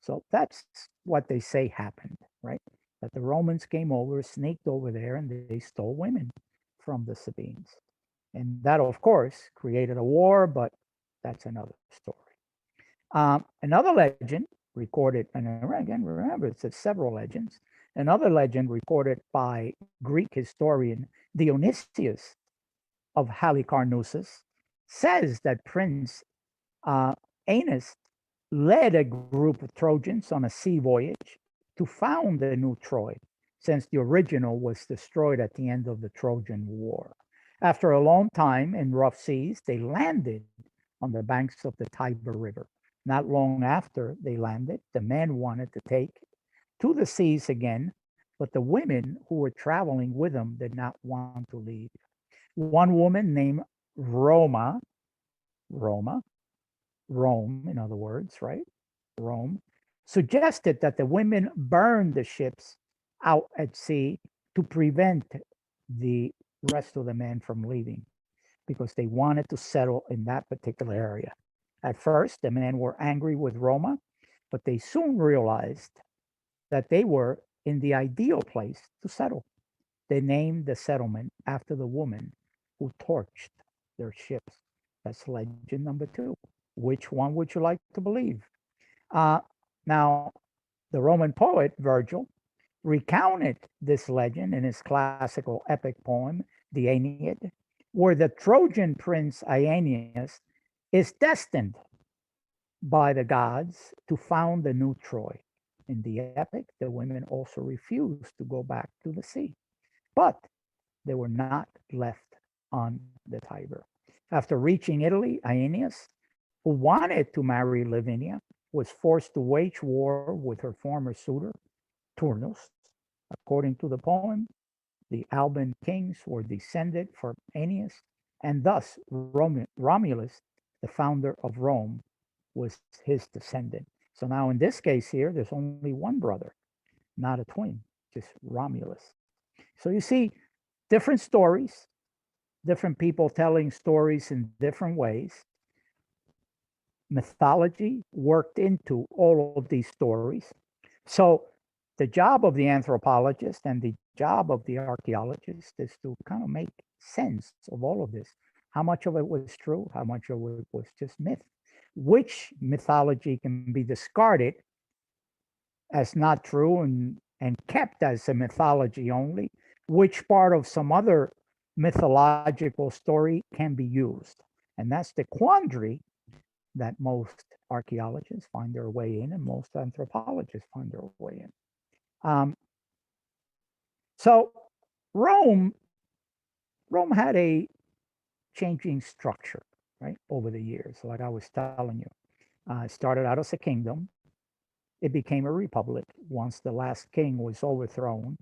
Speaker 2: So that's what they say happened, right? That the Romans came over, sneaked over there, and they stole women from the Sabines. And that, of course, created a war, but that's another story. Another legend recorded, and again, remember, it's several legends. Another legend recorded by Greek historian Dionysius of Halicarnassus says that Prince Aeneas led a group of Trojans on a sea voyage to found a new Troy, since the original was destroyed at the end of the Trojan War. After a long time in rough seas, they landed on the banks of the Tiber River. Not long after they landed, the men wanted to take to the seas again, but the women who were traveling with them did not want to leave. One woman named Rome, in other words, right? Rome, suggested that the women burn the ships out at sea to prevent the rest of the men from leaving because they wanted to settle in that particular area. At first, the men were angry with Roma, but they soon realized that they were in the ideal place to settle. They named the settlement after the woman who torched their ships. That's legend number 2. Which one would you like to believe? Now, the Roman poet Virgil recounted this legend in his classical epic poem, the Aeneid, where the Trojan prince Aeneas is destined by the gods to found a new Troy. In the epic, the women also refused to go back to the sea, but they were not left on the Tiber. After reaching Italy, Aeneas, who wanted to marry Lavinia, was forced to wage war with her former suitor, Turnus. According to the poem, the Alban kings were descended from Aeneas, and thus Romulus, the founder of Rome, was his descendant. So now in this case here, there's only one brother, not a twin, just Romulus. So you see different stories, different people telling stories in different ways. Mythology worked into all of these stories. So the job of the anthropologist and the job of the archaeologist is to kind of make sense of all of this. How much of it was true? How much of it was just myth? Which mythology can be discarded as not true and kept as a mythology only? Which part of some other mythological story can be used? And that's the quandary that most archaeologists find their way in and most anthropologists find their way in. So Rome, Rome had a changing structure, right, over the years. Like I was telling you, it started out as a kingdom. It became a republic once the last king was overthrown,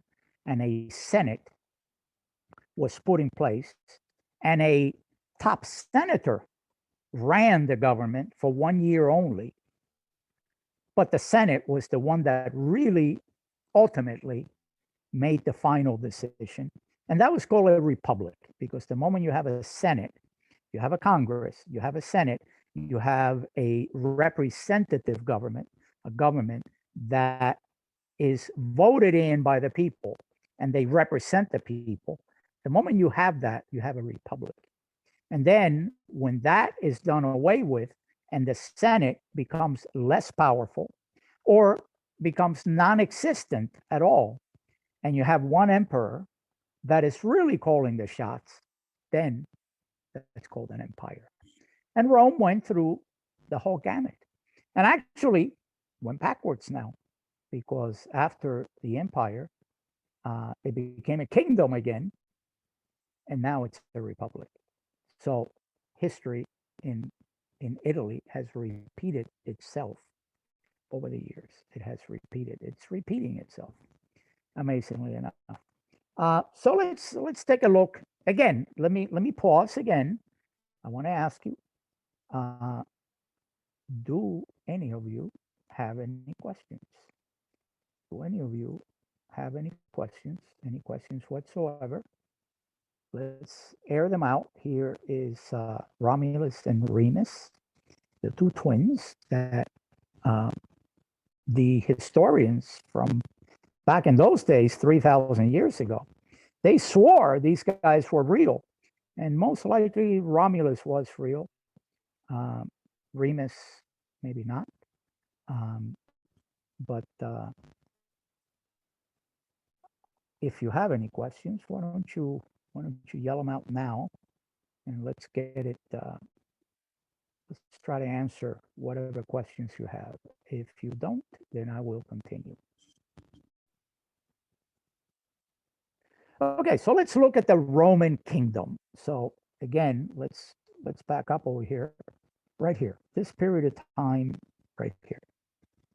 Speaker 2: and a senate was put in place, and a top senator ran the government for 1 year only. But the Senate was the one that really ultimately made the final decision. And that was called a republic because the moment you have a Senate, you have a Congress, you have a Senate, you have a representative government, a government that is voted in by the people and they represent the people. The moment you have that, you have a republic. And then when that is done away with and the Senate becomes less powerful or becomes non existent at all, and you have one emperor that is really calling the shots, then that's called an empire. And Rome went through the whole gamut and actually went backwards now because after the empire, it became a kingdom again, and now it's a republic. So history in in Italy has repeated itself over the years. It has repeated. It's repeating itself, amazingly enough. So let's take a look again. Let me pause again. I want to ask you: uh, do any of you have any questions? Do any of you have any questions? Any questions whatsoever? Let's air them out. Here is Romulus and Remus, the two twins that uh, the historians from back in those days, 3,000 years ago, they swore these guys were real. And most likely Romulus was real. Um, Remus, maybe not. Um, but if you have any questions, why don't you yell them out now, and let's get it. Let's try to answer whatever questions you have. If you don't, then I will continue. Okay, so let's look at the Roman kingdom. So again, let's back up over here, right here. This period of time, right here.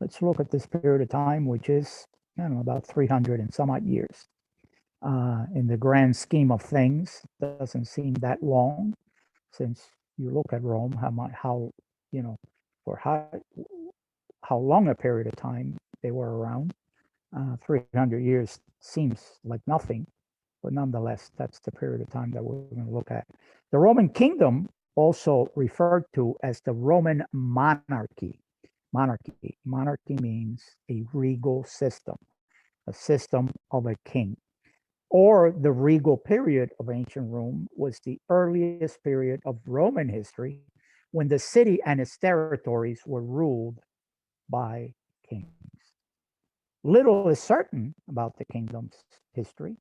Speaker 2: Let's look at this period of time, which is I don't know about 300 and some odd years. In the grand scheme of things, doesn't seem that long, since you look at Rome, how you know, for how long a period of time they were around. 300 years seems like nothing, but nonetheless, that's the period of time that we're going to look at. The Roman kingdom, also referred to as the Roman monarchy. Monarchy means a regal system, a system of a king. Or the regal period of ancient Rome was the earliest period of Roman history when the city and its territories were ruled by kings. Little is certain about the kingdom's history,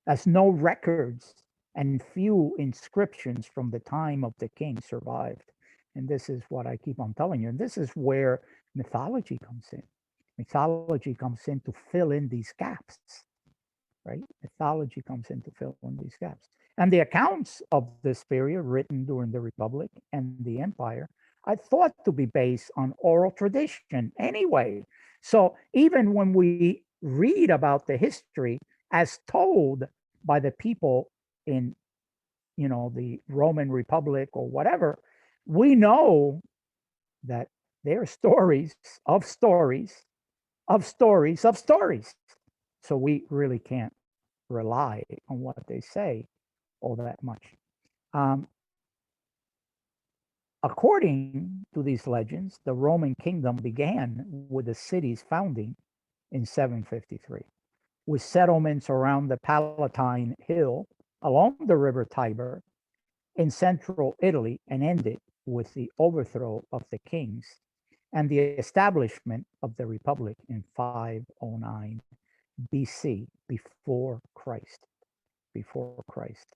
Speaker 2: as no records and few inscriptions from the time of the king survived. And this is what I keep on telling you. And this is where mythology comes in. Mythology comes in to fill in these gaps, right? Mythology comes in to fill in these gaps. And the accounts of this period written during the Republic and the Empire are thought to be based on oral tradition anyway. So even when we read about the history as told by the people in, the Roman Republic or whatever, we know that they're stories of stories of stories of stories. So we really can't rely on what they say all that much. Um, According to these legends, the Roman kingdom began with the city's founding in 753, with settlements around the Palatine Hill along the river Tiber in central Italy, and ended with the overthrow of the kings and the establishment of the Republic in 509 BC, before Christ. Before Christ.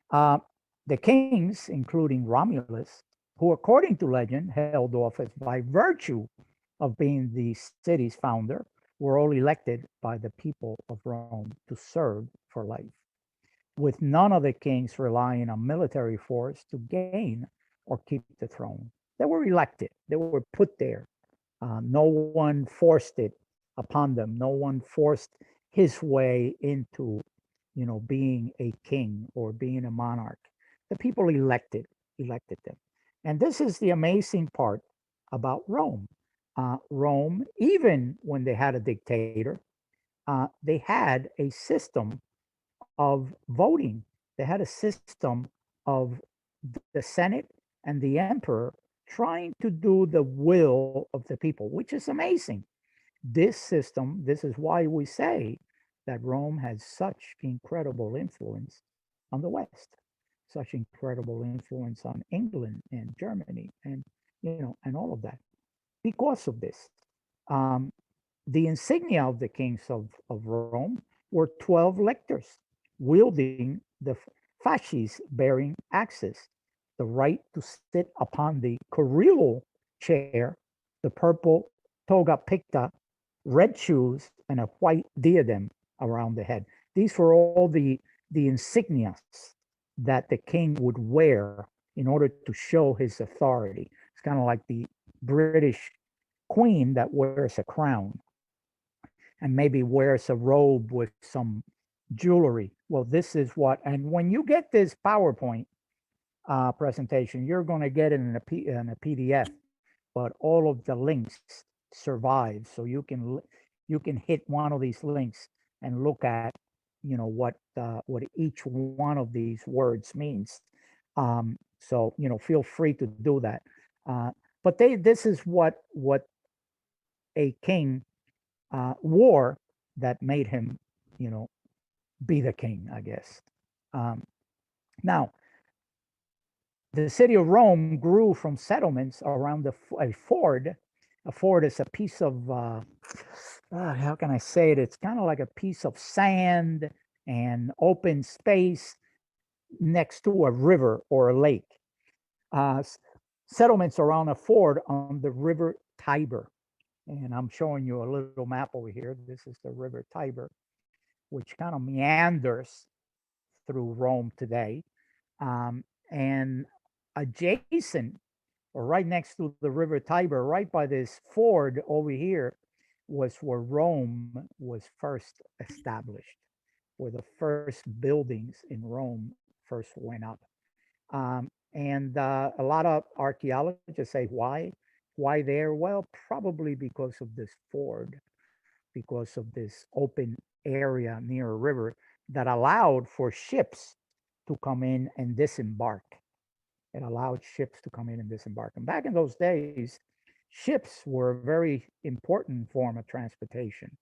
Speaker 2: Uh, the kings, including Romulus, who, according to legend, held office by virtue of being the city's founder, were all elected by the people of Rome to serve for life, with none of the kings relying on military force to gain or keep the throne. They were elected, they were put there. No one forced it upon them. No one forced his way into, being a king or being a monarch. The people elected them. And this is the amazing part about Rome. Rome, even when they had a dictator, they had a system of voting. They had a system of the Senate and the emperor trying to do the will of the people, which is amazing. This system, this is why we say that Rome has such incredible influence on the West, such incredible influence on England and Germany and, and all of that because of this. Um, the insignia of the kings of Rome were 12 lictors wielding the fasces bearing axes, the right to sit upon the curule chair, the purple toga picta, red shoes, and a white diadem around the head. These were all the insignias that the king would wear in order to show his authority. It's kind of like the British queen that wears a crown and maybe wears a robe with some jewelry. Well, this is what, and when you get this PowerPoint presentation, you're going to get it in a PDF, but all of the links survive. So you can hit one of these links and look at, what each one of these words means. So feel free to do that. Uh, but this is what a king wore that made him, you know, be the king, I guess. Um, Now, the city of Rome grew from settlements around a ford. A ford is a piece of, how can I say it? It's kind of like a piece of sand and open space next to a river or a lake. Settlements around a ford on the river Tiber. And I'm showing you a little map over here. This is the river Tiber, which kind of meanders through Rome today. And adjacent or right next to the river Tiber, right by this ford over here, was where Rome was first established, where the first buildings in Rome first went up. And a lot of archaeologists say, why there? Well, probably because of this ford, because of this open area near a river that allowed for ships to come in and disembark. It allowed ships to come in and disembark. And back in those days, ships were a very important form of transportation.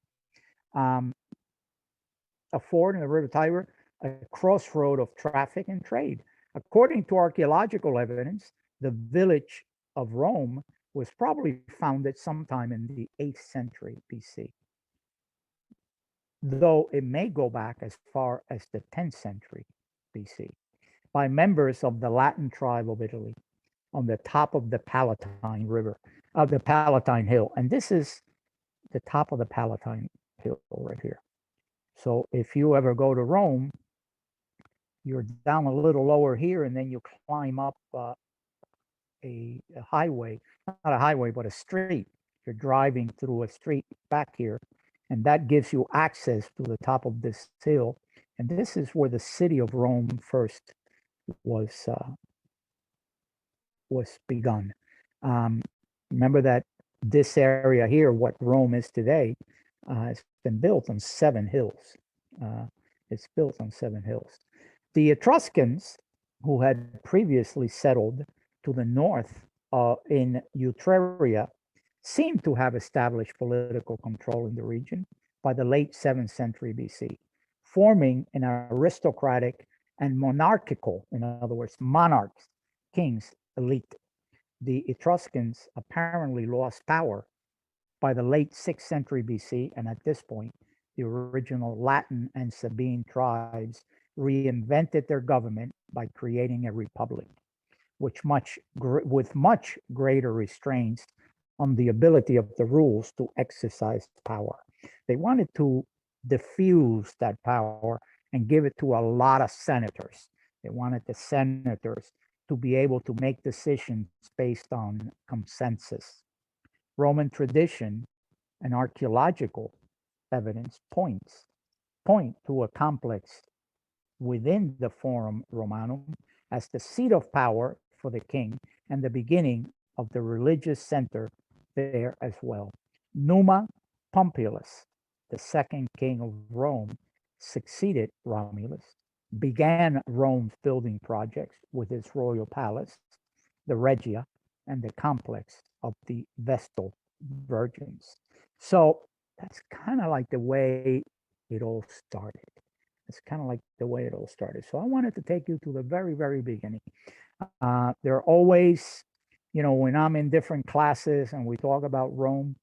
Speaker 2: Um, a ford in the River Tiber, a crossroad of traffic and trade. According to archaeological evidence, the village of Rome was probably founded sometime in the 8th century BC, though it may go back as far as the 10th century BC, by members of the Latin tribe of Italy on the top of the Palatine River, of the Palatine Hill. And this is the top of the Palatine Hill right here. So if you ever go to Rome, you're down a little lower here, and then you climb up a highway, not a highway, but a street. You're driving through a street back here, and that gives you access to the top of this hill. And this is where the city of Rome first was was begun. Um, Remember that this area here, what Rome is today, has been built on 7 hills. Uh, it's built on 7 hills. The Etruscans, who had previously settled to the north in Etruria, seem to have established political control in the region by the late 7th century BC, forming an aristocratic and monarchical, in other words, monarchs, kings, elite. The Etruscans apparently lost power by the late 6th century BC, and at this point, the original Latin and Sabine tribes reinvented their government by creating a republic, with much greater restraints on the ability of the rules to exercise power. They wanted to diffuse that power and give it to a lot of senators. They wanted the senators to be able to make decisions based on consensus. Roman tradition and archaeological evidence point to a complex within the Forum Romanum as the seat of power for the king and the beginning of the religious center there as well. Numa Pompilius, the second king of Rome, succeeded Romulus, began Rome's building projects with its royal palace, the Regia, and the complex of the Vestal Virgins. So that's kind of like the way it all started. It's kind of like the way it all started. So I wanted to take you to the very, very beginning. There are always, when I'm in different classes and we talk about Rome,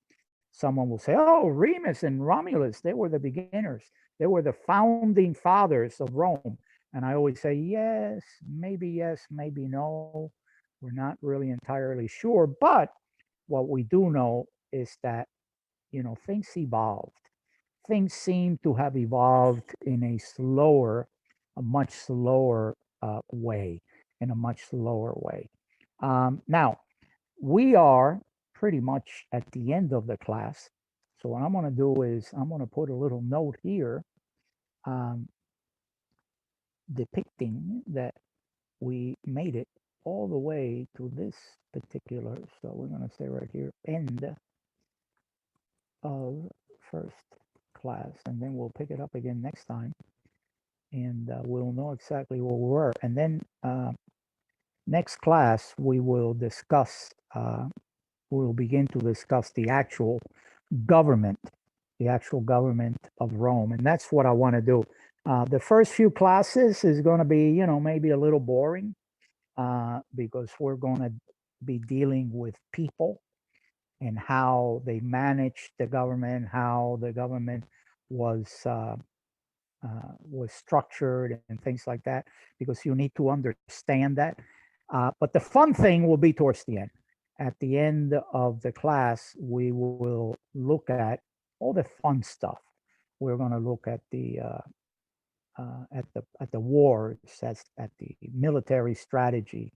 Speaker 2: someone will say, "Oh, Remus and Romulus, they were the beginners. They were the founding fathers of Rome." And I always say, yes, maybe no. We're not really entirely sure. But what we do know is that, things evolved. Things seem to have evolved in a much slower way, in a much slower way. Now, we are pretty much at the end of the class. So what I'm going to do is I'm going to put a little note here um, depicting that we made it all the way to this particular. So we're going to say right here, end of first class, and then we'll pick it up again next time, and we'll know exactly where we were. And then next class we will discuss. We'll begin to discuss government, the actual government of Rome, and that's what I want to do. The first few classes is going to be, maybe a little boring because we're going to be dealing with people and how they managed the government, how the government was structured and things like that, because you need to understand that. But the fun thing will be towards the end. At the end of the class, we will look at all the fun stuff. We're going to look at the wars, at the military strategy.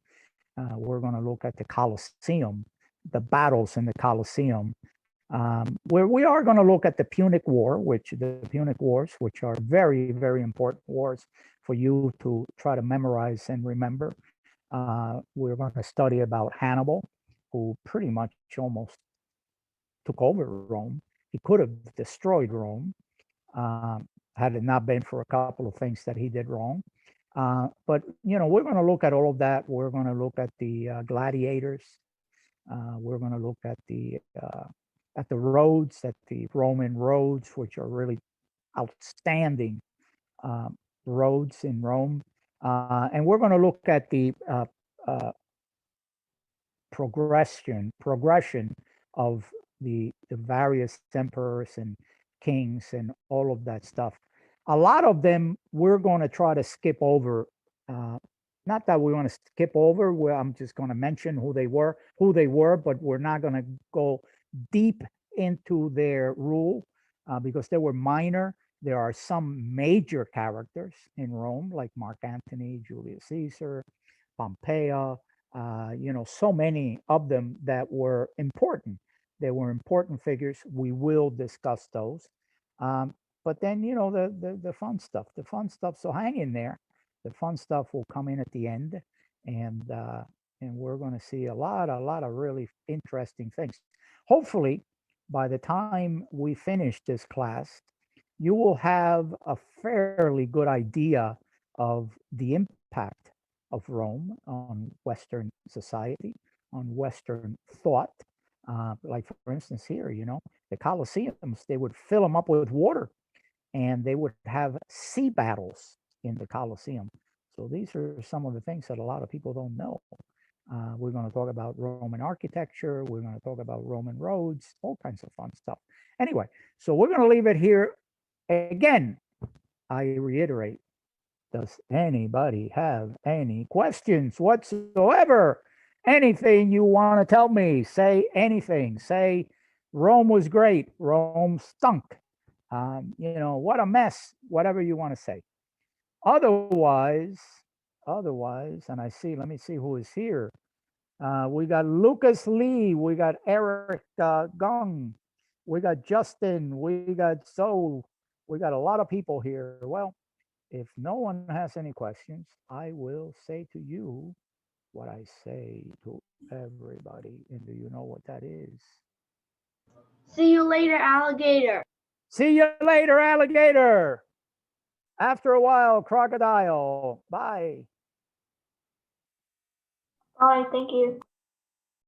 Speaker 2: We're going to look at the Colosseum, the battles in the Colosseum. Where we are going to look at the Punic Wars, which are very, very important wars for you to try to memorize and remember. We're going to study about Hannibal, who pretty much almost took over Rome. He could have destroyed Rome had it not been for a couple of things that he did wrong. But we're going to look at all of that. We're going to look at the gladiators. We're going to look at the roads, at the Roman roads, which are really outstanding roads in Rome. And we're going to look at the uh, progression of the various emperors and kings and all of that stuff. A lot of them we're going to try to skip over. Not that we want to skip over, where I'm just going to mention who they were, but we're not going to go deep into their rule because they were minor. There are some major characters in Rome, like Mark Antony, Julius Caesar, Pompeii, so many of them that were important. They were important figures. We will discuss those. Um, but then, the fun stuff, So hang in there. The fun stuff will come in at the end, and we're going to see a lot of really interesting things. Hopefully, by the time we finish this class, you will have a fairly good idea of the impact of Rome on Western society, on Western thought. Like, for instance, here, the Colosseums, they would fill them up with water, and they would have sea battles in the Colosseum. So these are some of the things that a lot of people don't know. We're going to talk about Roman architecture. We're going to talk about Roman roads, all kinds of fun stuff. Anyway, so we're going to leave it here. Again, I reiterate, does anybody have any questions whatsoever? Anything you want to tell me? Say anything. Say Rome was great. Rome stunk. What a mess. Whatever you want to say. Otherwise, and let me see who is here. We got Lucas Lee. We got Eric Gong. We got Justin. We got Soul. We got a lot of people here. Well, if no one has any questions, I will say to you what I say to everybody. And do you know what that is?
Speaker 1: See you later, alligator.
Speaker 2: See you later, alligator. After a while, crocodile. Bye.
Speaker 1: Bye, thank you.